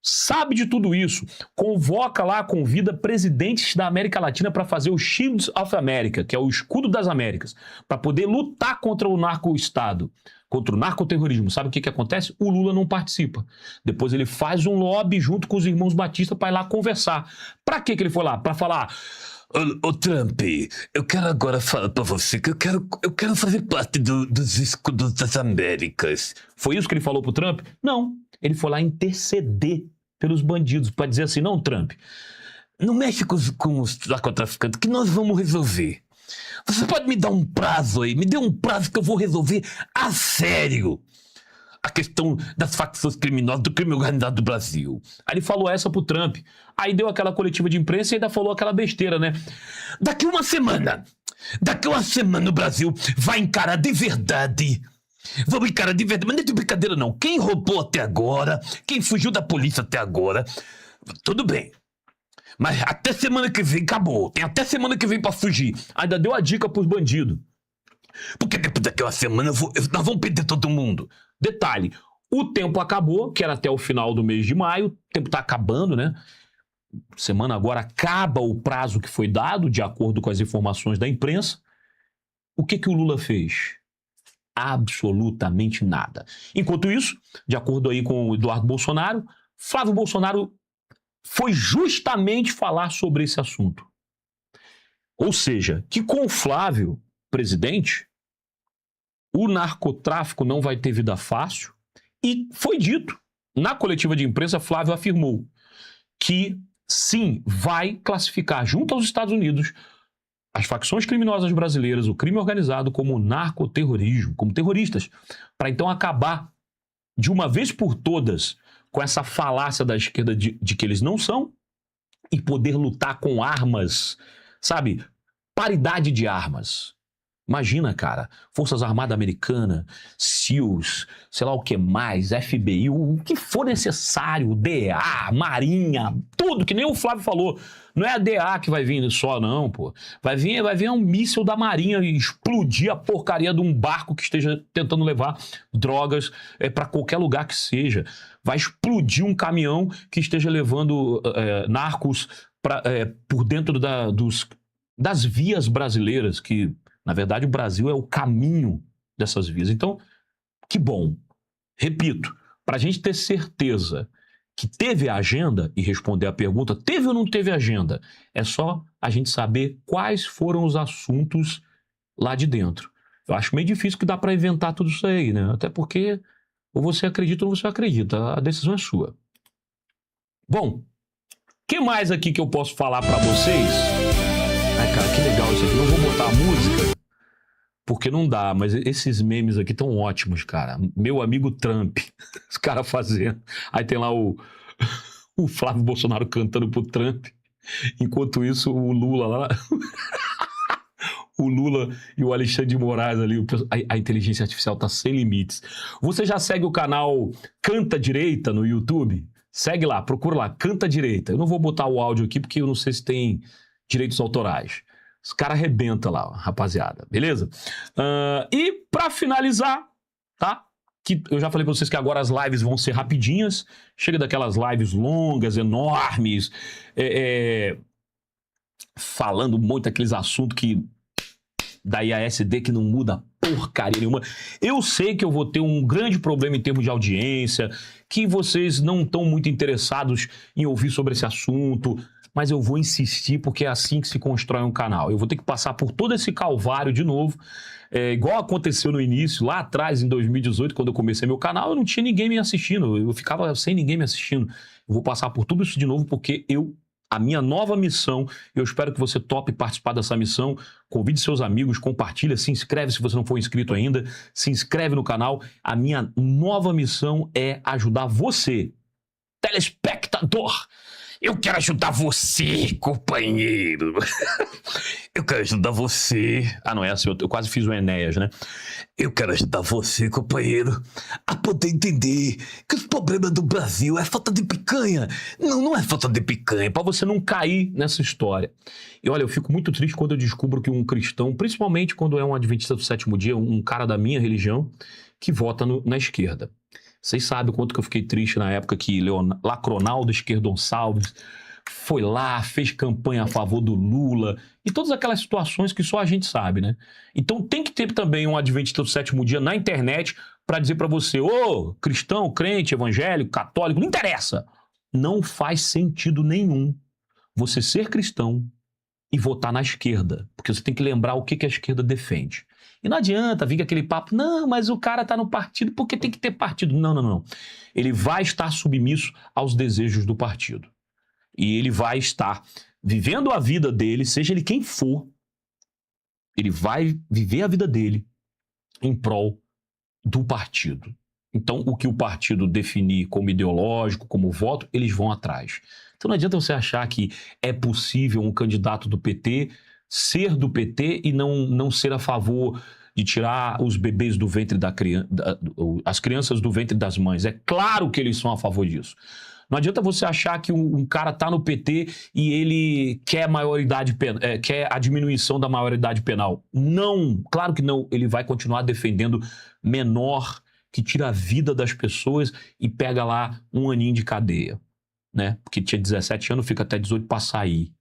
sabe de tudo isso, convoca lá, convida presidentes da América Latina para fazer o Shields of America, que é o escudo das Américas, para poder lutar contra o narco-estado, contra o narcoterrorismo. Sabe o que acontece? O Lula não participa. Depois ele faz um lobby junto com os irmãos Batista para ir lá conversar. Para que ele foi lá? Para falar: ô Trump, eu quero agora falar para você que eu quero fazer parte dos escudos das Américas. Foi isso que ele falou pro Trump? Não. Ele foi lá interceder pelos bandidos, para dizer assim: não, Trump, não mexe com os narcotraficantes, que nós vamos resolver. Você pode me dar um prazo aí? Me dê um prazo que eu vou resolver a sério a questão das facções criminosas, do crime organizado do Brasil. Aí ele falou essa pro Trump. Aí deu aquela coletiva de imprensa e ainda falou aquela besteira, né? Daqui uma semana o Brasil vai encarar de verdade. Vamos encarar de verdade, mas não é de brincadeira não. Quem roubou até agora, quem fugiu da polícia até agora, tudo bem. Mas até semana que vem acabou. Tem até semana que vem pra fugir. Ainda deu a dica pros bandidos. Porque depois daquela semana nós vamos perder todo mundo. Detalhe, o tempo acabou, que era até o final do mês de maio. O tempo tá acabando, né? Semana agora acaba o prazo que foi dado, de acordo com as informações da imprensa. O que o Lula fez? Absolutamente nada. Enquanto isso, de acordo aí com o Eduardo Bolsonaro, Flávio Bolsonaro foi justamente falar sobre esse assunto. Ou seja, que com o Flávio, presidente, o narcotráfico não vai ter vida fácil. E foi dito. Na coletiva de imprensa, Flávio afirmou que sim, vai classificar junto aos Estados Unidos as facções criminosas brasileiras, o crime organizado, como narcoterrorismo, como terroristas, para então acabar de uma vez por todas com essa falácia da esquerda de que eles não são e poder lutar com armas, sabe? Paridade de armas. Imagina, cara, Forças Armadas Americanas, SEALs, sei lá o que mais, FBI, o que for necessário, DEA, Marinha, tudo, que nem o Flávio falou. Não é a DEA que vai vir só, não, pô. Vai vir um míssil da Marinha e explodir a porcaria de um barco que esteja tentando levar drogas para qualquer lugar que seja. Vai explodir um caminhão que esteja levando narcos por dentro das vias brasileiras, que, na verdade, o Brasil é o caminho dessas vias. Então, que bom. Repito, para a gente ter certeza que teve a agenda e responder a pergunta, teve ou não teve agenda, é só a gente saber quais foram os assuntos lá de dentro. Eu acho meio difícil que dá para inventar tudo isso aí, né? Até porque ou você acredita ou você acredita. A decisão é sua. Bom, o que mais aqui que eu posso falar para vocês? Ai, cara, que legal isso aqui. Não vou botar a música, porque não dá, mas esses memes aqui estão ótimos, cara. Meu amigo Trump, os caras fazendo. Aí tem lá o Flávio Bolsonaro cantando pro Trump. Enquanto isso, o Lula lá... o Lula e o Alexandre de Moraes ali, a inteligência artificial tá sem limites. Você já segue o canal Canta Direita no YouTube? Segue lá, procura lá, Canta Direita. Eu não vou botar o áudio aqui porque eu não sei se tem direitos autorais. Os caras arrebentam lá, rapaziada, beleza? E pra finalizar, tá? Que eu já falei pra vocês que agora as lives vão ser rapidinhas. Chega daquelas lives longas, enormes, falando muito daqueles assuntos que da IASD que não muda porcaria nenhuma. Eu sei que eu vou ter um grande problema em termos de audiência, que vocês não estão muito interessados em ouvir sobre esse assunto, mas eu vou insistir porque é assim que se constrói um canal. Eu vou ter que passar por todo esse calvário de novo, igual aconteceu no início, lá atrás, em 2018, quando eu comecei meu canal, eu não tinha ninguém me assistindo, eu ficava sem ninguém me assistindo. Eu vou passar por tudo isso de novo porque a minha nova missão, eu espero que você tope participar dessa missão, convide seus amigos, compartilha, se inscreve se você não for inscrito ainda, se inscreve no canal. A minha nova missão é ajudar você, telespectador. Eu quero ajudar você, companheiro. Eu quero ajudar você. Ah, não é assim, eu quase fiz o Enéas, né? Eu quero ajudar você, companheiro, a poder entender que os problemas do Brasil é falta de picanha. Não é falta de picanha, é pra você não cair nessa história. E olha, eu fico muito triste quando eu descubro que um cristão, principalmente quando é um adventista do sétimo dia, um cara da minha religião, que vota na esquerda. Vocês sabem o quanto que eu fiquei triste na época que Lacronaldo Esquerdonçalves foi lá, fez campanha a favor do Lula e todas aquelas situações que só a gente sabe, né? Então tem que ter também um adventista do sétimo dia na internet para dizer para você, ô, cristão, crente, evangélico, católico, não interessa. Não faz sentido nenhum você ser cristão e votar na esquerda, porque você tem que lembrar o que a esquerda defende. E não adianta vir com aquele papo, não, mas o cara tá no partido porque tem que ter partido. Não, não, não. Ele vai estar submisso aos desejos do partido. E ele vai estar vivendo a vida dele, seja ele quem for, ele vai viver a vida dele em prol do partido. Então, o que o partido definir como ideológico, como voto, eles vão atrás. Então, não adianta você achar que é possível um candidato do PT ser do PT e não ser a favor de tirar os bebês do ventre da criança, as crianças do ventre das mães. É claro que eles são a favor disso. Não adianta você achar que um cara tá no PT e ele quer quer a diminuição da maioridade penal. Não, claro que não. Ele vai continuar defendendo menor que tira a vida das pessoas e pega lá um aninho de cadeia, né? Porque tinha 17 anos, fica até 18 para sair.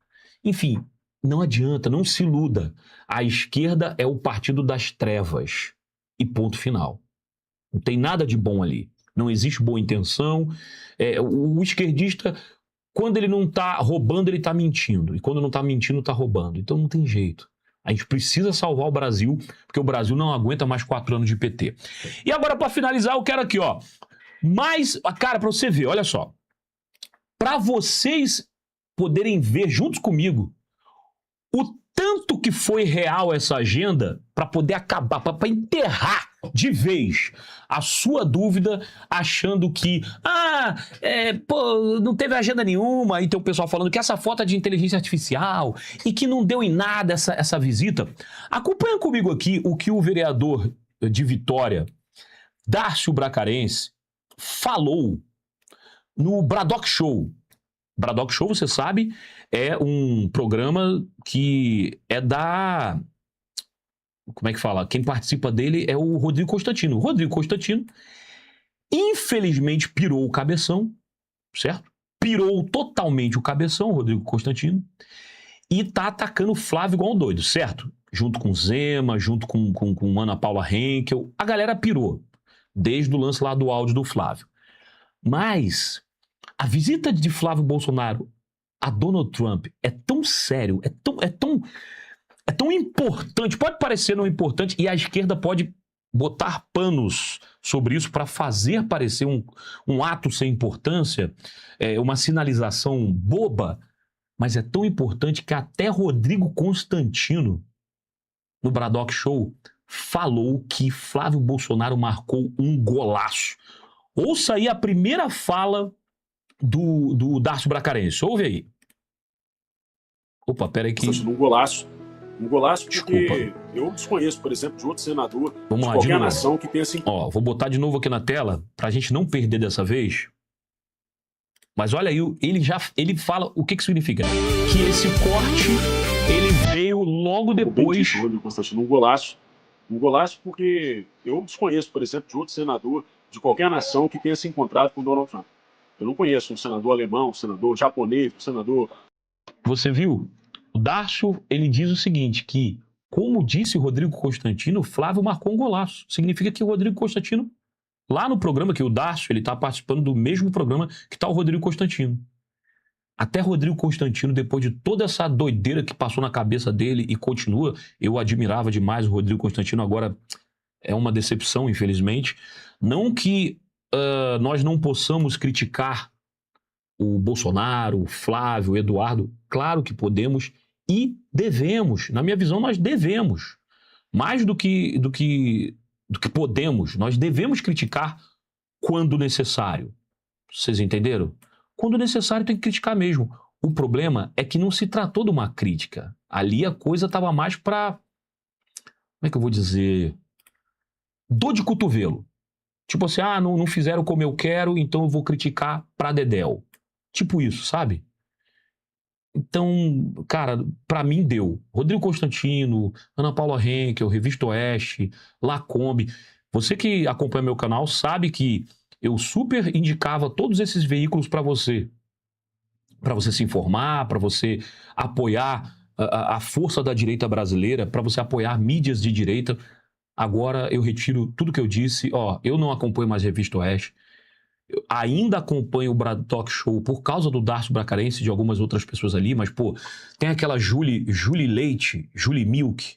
Enfim, não adianta, não se iluda. A esquerda é o partido das trevas. E ponto final. Não tem nada de bom ali. Não existe boa intenção. O esquerdista, quando ele não está roubando, ele está mentindo. E quando não está mentindo, está roubando. Então não tem jeito. A gente precisa salvar o Brasil, porque o Brasil não aguenta mais 4 anos de PT. E agora, para finalizar, eu quero aqui, ó. Cara, para você ver, olha só. Para vocês poderem ver juntos comigo o tanto que foi real essa agenda para poder acabar, para enterrar de vez a sua dúvida, achando que não teve agenda nenhuma, e tem o pessoal falando que essa foto é de inteligência artificial e que não deu em nada essa visita. Acompanha comigo aqui o que o vereador de Vitória, Dárcio Bracarense, falou no Braddock Show. Braddock Show, você sabe, é um programa que é da... Como é que fala? Quem participa dele é o Rodrigo Constantino. O Rodrigo Constantino, infelizmente, pirou o cabeção, certo? Pirou totalmente o cabeção, o Rodrigo Constantino, e tá atacando o Flávio igual um doido, certo? Junto com Zema, junto com Ana Paula Henkel. A galera pirou, desde o lance lá do áudio do Flávio. Mas a visita de Flávio Bolsonaro a Donald Trump é tão sério, é tão importante, pode parecer não importante, e a esquerda pode botar panos sobre isso para fazer parecer um ato sem importância, uma sinalização boba, mas é tão importante que até Rodrigo Constantino, no Braddock Show, falou que Flávio Bolsonaro marcou um golaço. Ouça aí a primeira fala do Dárcio Bracarense. Ouve aí. Opa, peraí que... Um golaço. Um golaço porque Desculpa. Eu desconheço, por exemplo, de outro senador Vamos de lá, qualquer de novo. nação que tenha assim. Ó, vou botar de novo aqui na tela, pra gente não perder dessa vez. Mas olha aí, ele fala o que significa. Que esse corte, ele veio logo depois... Um golaço. Um golaço porque eu desconheço, por exemplo, de outro senador de qualquer nação que tenha se encontrado com Donald Trump. Eu não conheço um senador alemão, um senador japonês, um senador... Você viu? O Dárcio, ele diz o seguinte, que, como disse o Rodrigo Constantino, o Flávio marcou um golaço. Significa que o Rodrigo Constantino, lá no programa, que o Dárcio, ele está participando do mesmo programa que está o Rodrigo Constantino. Até Rodrigo Constantino, depois de toda essa doideira que passou na cabeça dele e continua, eu admirava demais o Rodrigo Constantino, agora é uma decepção, infelizmente. Não que nós não possamos criticar o Bolsonaro, o Flávio, o Eduardo, claro que podemos e devemos. Na minha visão, nós devemos. Mais do que podemos, nós devemos criticar quando necessário. Vocês entenderam? Quando necessário tem que criticar mesmo. O problema é que não se tratou de uma crítica. Ali a coisa estava mais para... Como é que eu vou dizer? Dor de cotovelo. Tipo assim, não fizeram como eu quero, então eu vou criticar pra dedéu. Tipo isso, sabe? Então, cara, pra mim deu. Rodrigo Constantino, Ana Paula Henkel, Revista Oeste, Lacombe. Você que acompanha meu canal sabe que eu super indicava todos esses veículos para você se informar, para você apoiar a força da direita brasileira, para você apoiar mídias de direita. Agora eu retiro tudo que eu disse. Eu não acompanho mais Revista Oeste. Eu ainda acompanho o Brad Talk Show por causa do Darcio Bracarense e de algumas outras pessoas ali, mas, tem aquela Julie Leite, Julie Milk,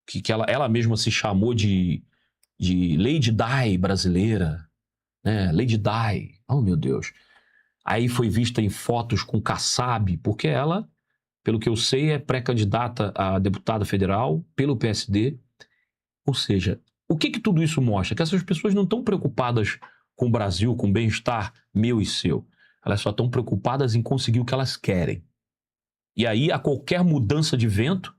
que ela mesma se chamou de Lady Di brasileira, né? Lady Di. Oh, meu Deus. Aí foi vista em fotos com Kassab, porque ela, pelo que eu sei, é pré-candidata a deputada federal pelo PSD. Ou seja, o que tudo isso mostra? Que essas pessoas não estão preocupadas com o Brasil, com o bem-estar meu e seu. Elas só estão preocupadas em conseguir o que elas querem. E aí, a qualquer mudança de vento,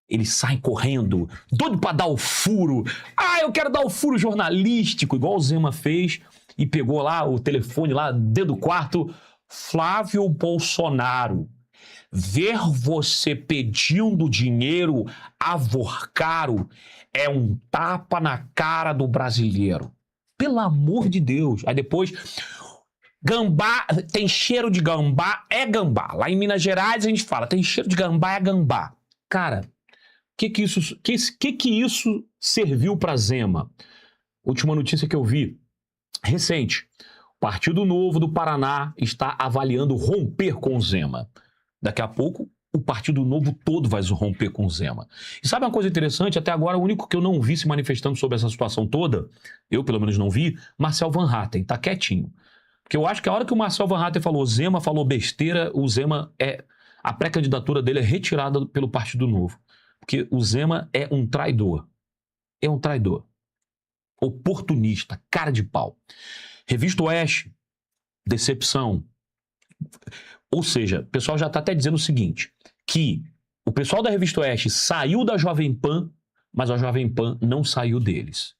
eles saem correndo, doido para dar o furo. Eu quero dar o furo jornalístico, igual o Zema fez, e pegou lá o telefone lá dentro do quarto. Flávio Bolsonaro, ver você pedindo dinheiro avorcaro é um tapa na cara do brasileiro. Pelo amor de Deus. Aí depois, gambá, tem cheiro de gambá, é gambá. Lá em Minas Gerais a gente fala, tem cheiro de gambá, é gambá. Cara, que isso serviu para Zema? Última notícia que eu vi, recente. O Partido Novo do Paraná está avaliando romper com o Zema. Daqui a pouco, o Partido Novo todo vai romper com o Zema. E sabe uma coisa interessante? Até agora, o único que eu não vi se manifestando sobre essa situação toda, eu pelo menos não vi, Marcel Van Hatten, tá quietinho. Porque eu acho que a hora que o Marcel Van Hatten falou Zema, falou besteira, o Zema a pré-candidatura dele é retirada pelo Partido Novo. Porque o Zema é um traidor. É um traidor. Oportunista, cara de pau. Revista Oeste, decepção. Ou seja, o pessoal já está até dizendo o seguinte, que o pessoal da Revista Oeste saiu da Jovem Pan, mas a Jovem Pan não saiu deles.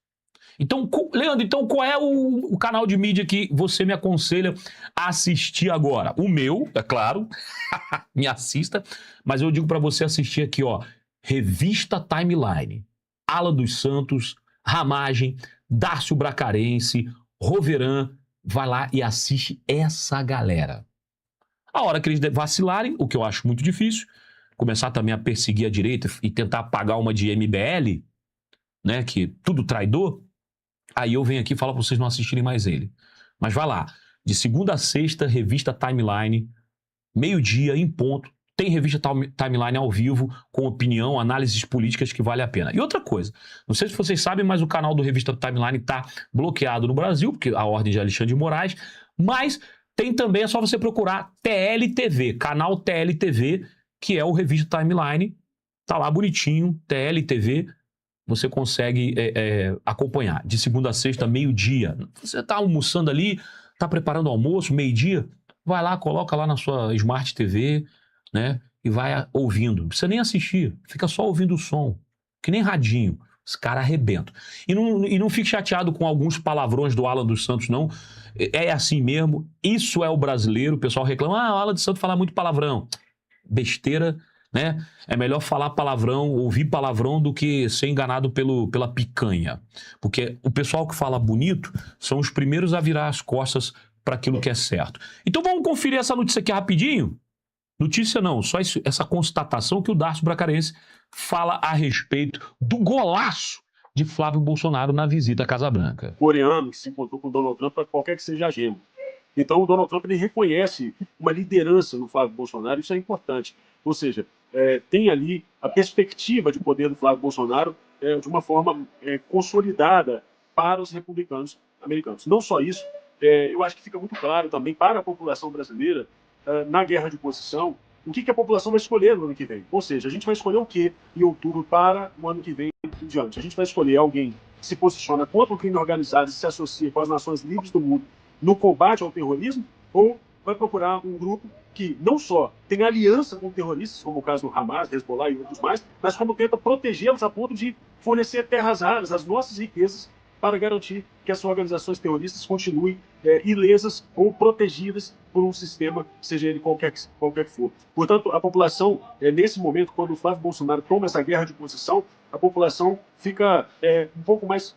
Então, Leandro, qual é o canal de mídia que você me aconselha a assistir agora? O meu, é claro, me assista, mas eu digo para você assistir aqui, Revista Timeline, Alan dos Santos, Ramagem, Darcio Bracarense, Roveran, vai lá e assiste essa galera. A hora que eles vacilarem, o que eu acho muito difícil, começar também a perseguir a direita e tentar pagar uma de MBL, né, que tudo traidor, aí eu venho aqui e falo para vocês não assistirem mais ele. Mas vai lá, de segunda a sexta, Revista Timeline, meio-dia, em ponto, tem Revista Timeline ao vivo, com opinião, análises políticas que vale a pena. E outra coisa, não sei se vocês sabem, mas o canal do Revista Timeline está bloqueado no Brasil, porque a ordem de Alexandre de Moraes, mas tem também, é só você procurar TLTV, canal TLTV, que é o Revista Timeline, tá lá bonitinho, TLTV, você consegue acompanhar, de segunda a sexta, meio-dia. Você tá almoçando ali, tá preparando o almoço, meio-dia, vai lá, coloca lá na sua Smart TV, né? E vai ouvindo. Não precisa nem assistir, fica só ouvindo o som. Que nem radinho. Os caras arrebentam. E não fique chateado com alguns palavrões do Alan dos Santos, não. É assim mesmo. Isso é o brasileiro. O pessoal reclama, o Alan dos Santos fala muito palavrão. Besteira, né? É melhor falar palavrão, ouvir palavrão, do que ser enganado pela picanha. Porque o pessoal que fala bonito são os primeiros a virar as costas para aquilo que é certo. Então vamos conferir essa notícia aqui rapidinho. Notícia não, só essa constatação que o Darcio Bracarense fala a respeito do golaço de Flávio Bolsonaro na visita à Casa Branca. Coreano que se encontrou com o Donald Trump para qualquer que seja a agenda. Então o Donald Trump ele reconhece uma liderança no Flávio Bolsonaro, isso é importante. Ou seja, tem ali a perspectiva de poder do Flávio Bolsonaro de uma forma consolidada para os republicanos americanos. Não só isso, eu acho que fica muito claro também para a população brasileira, na guerra de posição, o que a população vai escolher no ano que vem. Ou seja, a gente vai escolher o que em outubro para o ano que vem em diante. A gente vai escolher alguém que se posiciona contra o crime organizado e se associa com as nações livres do mundo no combate ao terrorismo, ou vai procurar um grupo que não só tem aliança com terroristas, como o caso do Hamas, Hezbollah e outros mais, mas como tenta protegê-los a ponto de fornecer terras raras, as nossas riquezas, para garantir que essas organizações terroristas continuem ilesas ou protegidas por um sistema, seja ele qualquer que for. Portanto, a população, nesse momento, quando o Flávio Bolsonaro toma essa guerra de posição, a população fica um pouco mais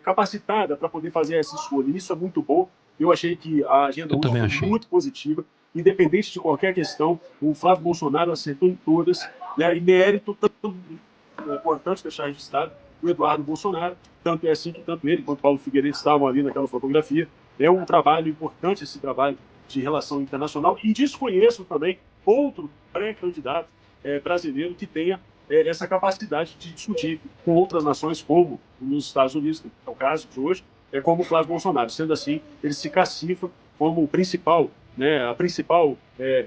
capacitada para poder fazer essa escolha. Isso é muito bom. Eu achei que a agenda hoje foi muito positiva. Independente de qualquer questão, o Flávio Bolsonaro acertou em todas, né? E mérito, tanto é importante deixar registrado, o Eduardo Bolsonaro, tanto é assim que tanto ele quanto Paulo Figueiredo estavam ali naquela fotografia. É um trabalho importante, esse trabalho de relação internacional, e desconheço também outro pré-candidato brasileiro que tenha essa capacidade de discutir com outras nações, como nos Estados Unidos, que é o caso de hoje, como o Flávio Bolsonaro. Sendo assim, ele se cacifra como o principal, né, a principal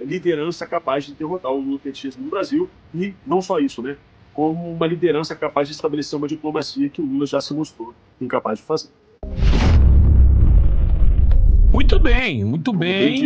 liderança capaz de derrotar o lulopetismo no Brasil, e não só isso, né, como uma liderança capaz de estabelecer uma diplomacia que o Lula já se mostrou incapaz de fazer. Muito bem, muito bem.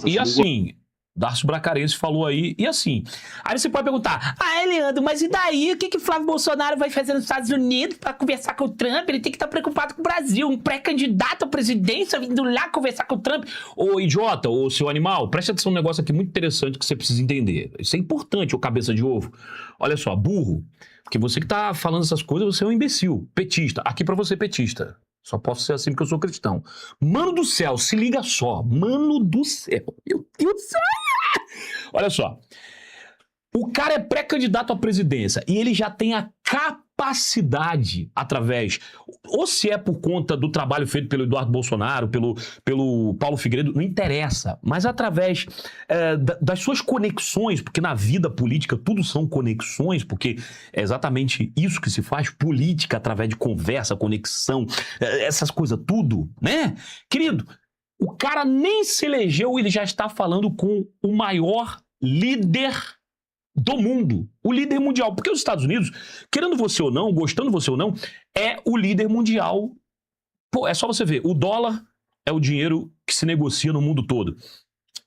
E assim, assim, Darcio Bracarense falou aí, e assim, aí você pode perguntar, Leandro, mas e daí? O que Flávio Bolsonaro vai fazer nos Estados Unidos para conversar com o Trump? Ele tem que estar preocupado com o Brasil, um pré-candidato à presidência vindo lá conversar com o Trump. Ô idiota, ô seu animal, preste atenção num negócio aqui muito interessante que você precisa entender. Isso é importante, ô cabeça de ovo. Olha só, burro, porque você que tá falando essas coisas, você é um imbecil, petista. Aqui pra você, petista. Só posso ser assim porque eu sou cristão. Mano do céu, se liga só. Mano do céu. Meu Deus do céu. Olha só. O cara é pré-candidato à presidência e ele já tem a capacidade, através, ou se é por conta do trabalho feito pelo Eduardo Bolsonaro, pelo Paulo Figueiredo, não interessa, mas através das suas conexões, porque na vida política tudo são conexões, porque é exatamente isso que se faz, política através de conversa, conexão, essas coisas tudo, né? Querido, o cara nem se elegeu, ele já está falando com o maior líder do mundo, o líder mundial, porque os Estados Unidos, querendo você ou não, gostando você ou não, é o líder mundial. Pô, é só você ver, o dólar é o dinheiro que se negocia no mundo todo.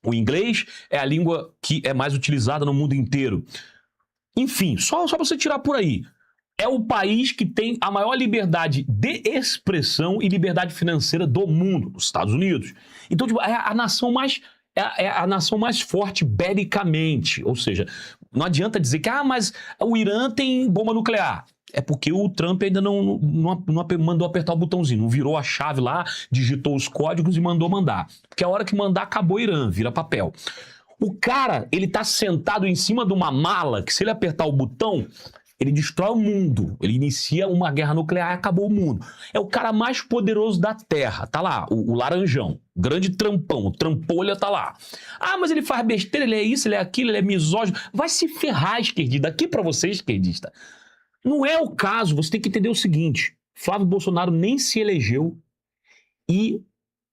O inglês é a língua que é mais utilizada no mundo inteiro. Enfim, só você tirar por aí. É o país que tem a maior liberdade de expressão e liberdade financeira do mundo, os Estados Unidos. Então, tipo, é a nação mais forte belicamente, ou seja, não adianta dizer que mas o Irã tem bomba nuclear. É porque o Trump ainda não mandou apertar o botãozinho, não virou a chave lá, digitou os códigos e mandou mandar. Porque a hora que mandar, acabou o Irã, vira papel. O cara, ele tá sentado em cima de uma mala que se ele apertar o botão, ele destrói o mundo, ele inicia uma guerra nuclear e acabou o mundo. É o cara mais poderoso da Terra, tá lá, o laranjão, grande trampão, o trampolha tá lá. Mas ele faz besteira, ele é isso, ele é aquilo, ele é misógino. Vai se ferrar, esquerdista. Daqui pra você, esquerdista. Não é o caso, você tem que entender o seguinte, Flávio Bolsonaro nem se elegeu e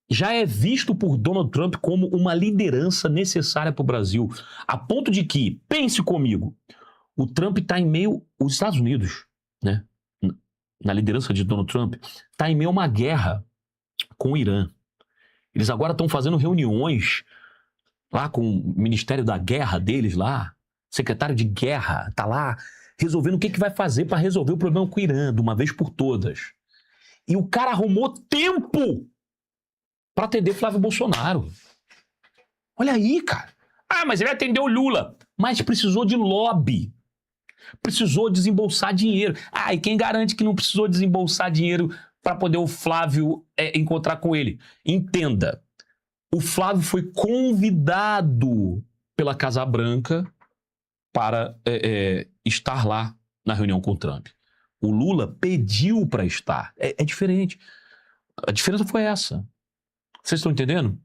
já é visto por Donald Trump como uma liderança necessária para o Brasil, a ponto de que, pense comigo, o Trump está em meio, os Estados Unidos, né, na liderança de Donald Trump, está em meio a uma guerra com o Irã. Eles agora estão fazendo reuniões lá com o Ministério da Guerra deles lá, secretário de guerra, está lá resolvendo o que vai fazer para resolver o problema com o Irã, de uma vez por todas. E o cara arrumou tempo para atender Flávio Bolsonaro. Olha aí, cara. Mas ele atendeu o Lula. Mas precisou de lobby. Precisou desembolsar dinheiro. E quem garante que não precisou desembolsar dinheiro para poder o Flávio encontrar com ele? Entenda. O Flávio foi convidado pela Casa Branca para estar lá na reunião com o Trump. O Lula pediu para estar. É diferente. A diferença foi essa. Vocês estão entendendo?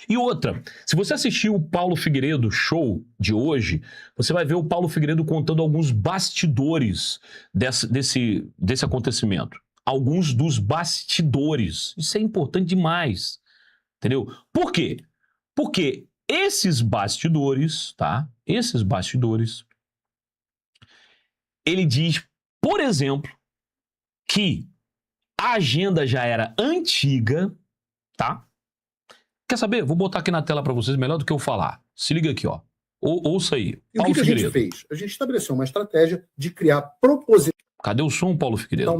E outra, se você assistiu o Paulo Figueiredo show de hoje, você vai ver o Paulo Figueiredo contando alguns bastidores desse acontecimento. Alguns dos bastidores. Isso é importante demais. Entendeu? Por quê? Porque esses bastidores, tá? Esses bastidores, ele diz, por exemplo, que a agenda já era antiga, tá? Quer saber? Vou botar aqui na tela para vocês, melhor do que eu falar. Se liga aqui, ó. Ouça aí. E o que a gente fez? A gente estabeleceu uma estratégia de criar propositalmente. Cadê o som, Paulo Figueiredo?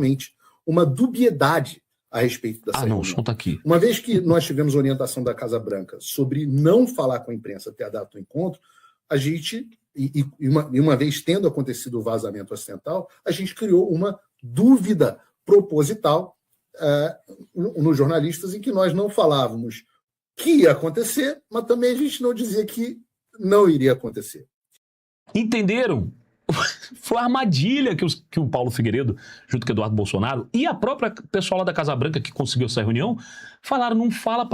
Uma dubiedade a respeito dessa reunião. Não, o som tá aqui. Uma vez que nós tivemos orientação da Casa Branca sobre não falar com a imprensa até a data do encontro, a gente, uma vez tendo acontecido o vazamento ocidental, a gente criou uma dúvida proposital nos jornalistas, em que nós não falávamos que ia acontecer, mas também a gente não dizia que não iria acontecer. Entenderam? Foi a armadilha que o Paulo Figueiredo, junto com o Eduardo Bolsonaro, e a própria pessoal lá da Casa Branca que conseguiu essa reunião, falaram, não fala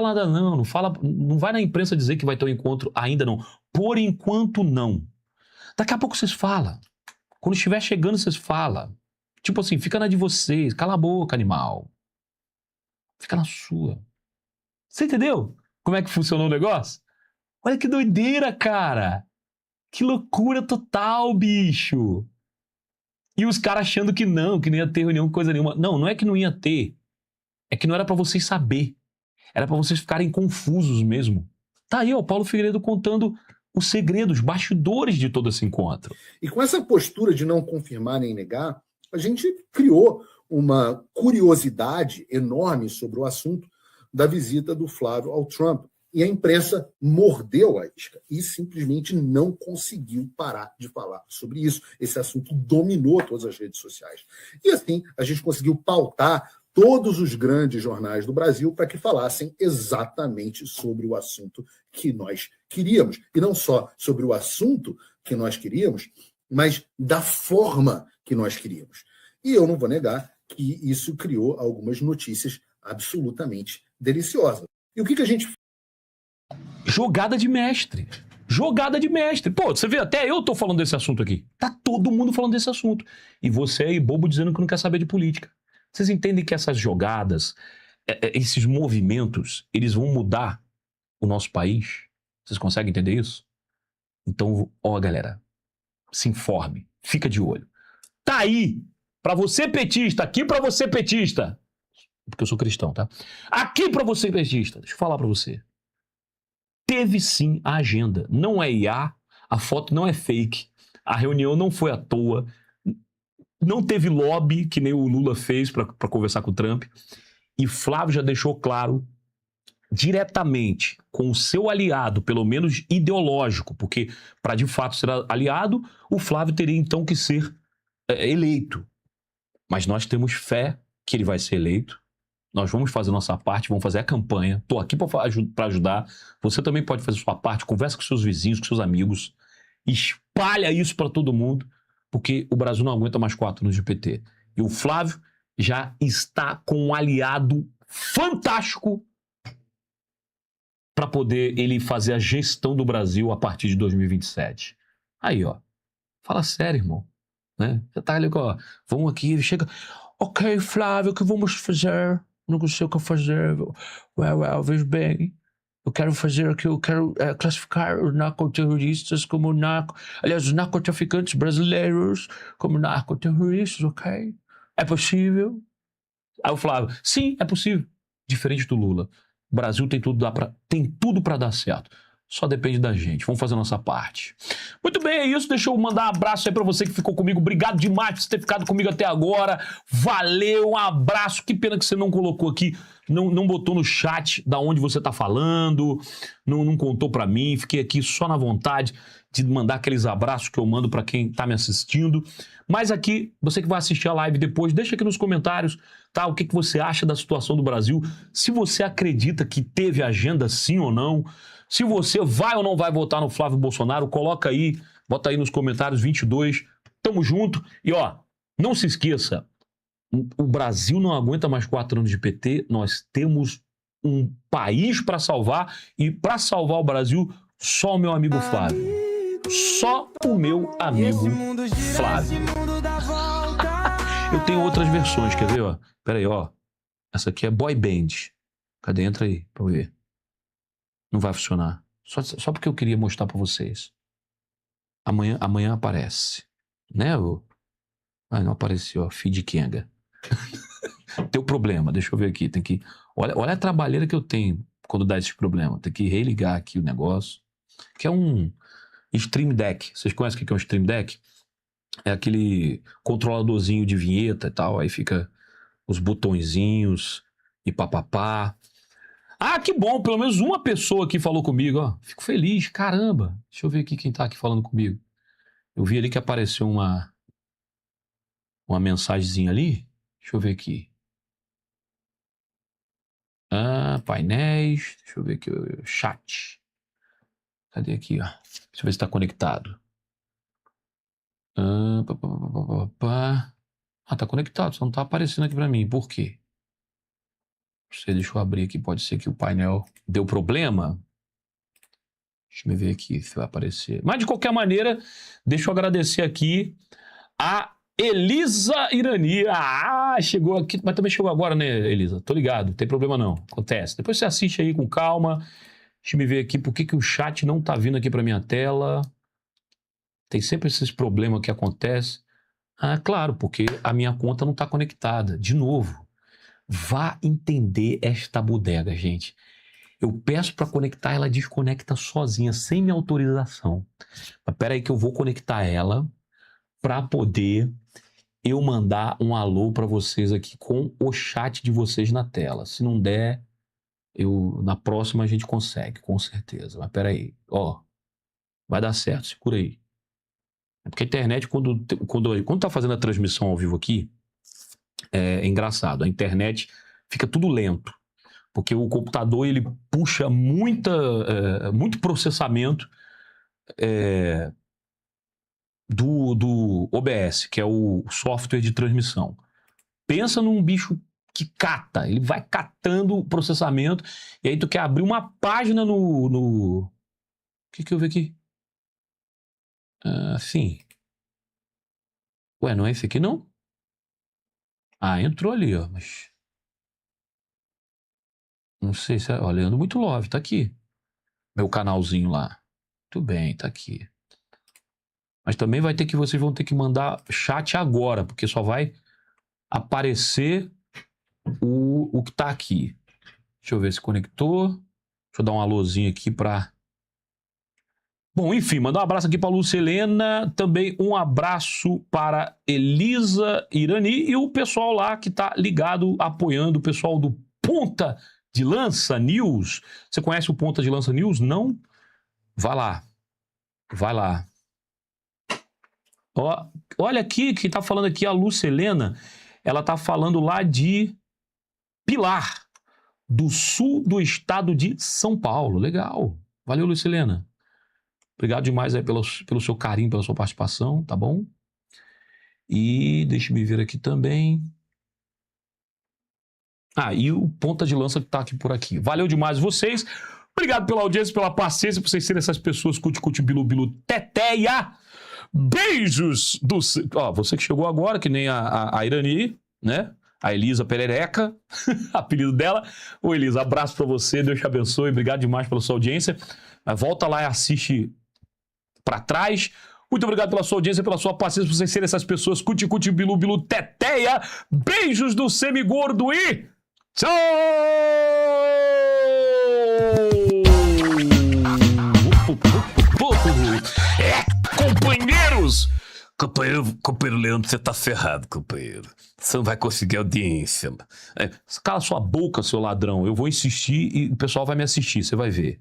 nada não vai na imprensa dizer que vai ter um encontro ainda não. Por enquanto não. Daqui a pouco vocês falam. Quando estiver chegando, vocês falam. Tipo assim, fica na de vocês, cala a boca, animal. Fica na sua. Você entendeu como é que funcionou o negócio? Olha que doideira, cara. Que loucura total, bicho. E os caras achando que não ia ter reunião, coisa nenhuma. Não é que não ia ter. É que não era pra vocês saber. Era pra vocês ficarem confusos mesmo. Tá aí, ó, o Paulo Figueiredo contando os segredos, os bastidores de todo esse encontro. E com essa postura de não confirmar nem negar, a gente criou uma curiosidade enorme sobre o assunto da visita do Flávio ao Trump. E a imprensa mordeu a isca e simplesmente não conseguiu parar de falar sobre isso. Esse assunto dominou todas as redes sociais. E assim, a gente conseguiu pautar todos os grandes jornais do Brasil para que falassem exatamente sobre o assunto que nós queríamos. E não só sobre o assunto que nós queríamos, mas da forma que nós queríamos. E eu não vou negar que isso criou algumas notícias absolutamente deliciosas. E o que a gente... Jogada de mestre. Jogada de mestre. Pô, você vê, até eu tô falando desse assunto aqui. Tá todo mundo falando desse assunto. E você aí, bobo, dizendo que não quer saber de política. Vocês entendem que essas jogadas, esses movimentos, eles vão mudar o nosso país? Vocês conseguem entender isso? Então, ó, galera, se informe. Fica de olho. Tá aí, pra você petista, aqui pra você petista. Porque eu sou cristão, tá? Aqui pra você petista. Deixa eu falar pra você. Teve sim a agenda. Não é IA, a foto não é fake, a reunião não foi à toa, não teve lobby, que nem o Lula fez para conversar com o Trump. E Flávio já deixou claro, diretamente, com o seu aliado, pelo menos ideológico, porque para de fato ser aliado, o Flávio teria então que ser eleito. Mas nós temos fé que ele vai ser eleito. Nós vamos fazer nossa parte, vamos fazer a campanha. Estou aqui para ajudar. Você também pode fazer a sua parte. Conversa com seus vizinhos, com seus amigos. Espalha isso para todo mundo, porque o Brasil não aguenta mais 4 anos de PT. E o Flávio já está com um aliado fantástico para poder ele fazer a gestão do Brasil a partir de 2027. Aí, ó. Fala sério, irmão. Né? Você tá ali, ó. Vamos aqui, chega... Ok, Flávio, o que vamos fazer? Não sei o que fazer. Veja bem. Eu quero fazer aqui, eu quero classificar os narcoterroristas como aliás, os narcotraficantes brasileiros como narcoterroristas, ok? É possível? Aí o Flávio, sim, é possível. Diferente do Lula. O Brasil tem tudo para dar certo. Só depende da gente. Vamos fazer a nossa parte. Muito bem, é isso. Deixa eu mandar um abraço aí pra você que ficou comigo. Obrigado demais por ter ficado comigo até agora. Valeu, um abraço. Que pena que você não colocou aqui, não botou no chat da onde você tá falando, não contou pra mim. Fiquei aqui só na vontade de mandar aqueles abraços que eu mando pra quem tá me assistindo. Mas aqui, você que vai assistir a live depois, deixa aqui nos comentários, tá? O que você acha da situação do Brasil. Se você acredita que teve agenda sim ou não. Se você vai ou não vai votar no Flávio Bolsonaro, coloca aí, bota aí nos comentários 22. Tamo junto. E ó, não se esqueça, o Brasil não aguenta mais 4 anos de PT. Nós temos um país para salvar e para salvar o Brasil, só o meu amigo Flávio. Só o meu amigo Flávio. Eu tenho outras versões, quer ver, ó? Pera aí, ó. Essa aqui é boy band. Cadê? Entra aí pra eu ver. Não vai funcionar. Só porque eu queria mostrar pra vocês. Amanhã aparece. Né? Não apareceu, ó. Feed Kenga. Tem um problema, deixa eu ver aqui. Tem que... Olha a trabalheira que eu tenho quando dá esse problema. Tem que religar aqui o negócio. Que é um Stream Deck. Vocês conhecem o que é um Stream Deck? É aquele controladorzinho de vinheta e tal. Aí fica os botõezinhos e papapá. Ah, que bom, pelo menos uma pessoa aqui falou comigo, ó. Fico feliz, caramba. Deixa eu ver aqui quem tá aqui falando comigo. Eu vi ali que apareceu uma mensagenzinha ali. Deixa eu ver aqui. Painéis. Deixa eu ver aqui. Chat. Cadê aqui, ó? Deixa eu ver se tá conectado. Tá conectado, só não tá aparecendo aqui pra mim. Por quê? Deixa eu abrir aqui, pode ser que o painel deu problema. Deixa eu ver aqui se vai aparecer. Mas, de qualquer maneira, deixa eu agradecer aqui a Elisa Irani. Chegou aqui, mas também chegou agora, né, Elisa? Tô ligado, não tem problema não, acontece. Depois você assiste aí com calma. Deixa eu ver aqui por que o chat não tá vindo aqui pra minha tela. Tem sempre esses problemas que acontecem. Claro, porque a minha conta não tá conectada. De novo, vá entender esta bodega, gente. Eu peço para conectar, ela desconecta sozinha, sem minha autorização. Mas peraí que eu vou conectar ela para poder eu mandar um alô para vocês aqui com o chat de vocês na tela. Se não der, na próxima a gente consegue, com certeza. Mas peraí, vai dar certo, segura aí. É porque a internet, quando tá fazendo a transmissão ao vivo aqui, é engraçado. A internet fica tudo lento. Porque o computador, ele puxa muito processamento do OBS, que é o software de transmissão. Pensa num bicho que cata. Ele vai catando o processamento. E aí tu quer abrir uma página no... O que eu vi aqui? Sim. Ué, não é esse aqui, não? Entrou ali, ó. Mas... Não sei se é... Ó, Leandro Muito Love, tá aqui. Meu canalzinho lá. Muito bem, tá aqui. Mas também vocês vão ter que mandar chat agora, porque só vai aparecer o que tá aqui. Deixa eu ver se conectou. Deixa eu dar um alôzinho aqui pra... Bom, enfim, mandar um abraço aqui para Lúcia Helena, também um abraço para Elisa Irani e o pessoal lá que tá ligado, apoiando o pessoal do Ponta de Lança News. Você conhece o Ponta de Lança News? Não? Vai lá. Olha aqui, quem tá falando aqui, a Lúcia Helena, ela tá falando lá de Pilar, do sul do estado de São Paulo. Legal. Valeu, Lúcia Helena. Obrigado demais aí pelo seu carinho, pela sua participação, tá bom? E deixa eu me ver aqui também. E o Ponta de Lança que tá aqui por aqui. Valeu demais vocês. Obrigado pela audiência, pela paciência, por vocês serem essas pessoas cuti, bilu, bilu, teteia. Beijos do... você que chegou agora, que nem a Irani, né? A Elisa Perereca, apelido dela. Ô, Elisa, abraço pra você, Deus te abençoe. Obrigado demais pela sua audiência. Volta lá e assiste pra trás. Muito obrigado pela sua audiência, pela sua paciência, por vocês serem essas pessoas cuti, bilu, bilu, teteia. Beijos do semigordo e... Tchau! Companheiros! Companheiro Leandro, você tá ferrado, companheiro. Você não vai conseguir audiência. Cala sua boca, seu ladrão. Eu vou insistir e o pessoal vai me assistir, você vai ver.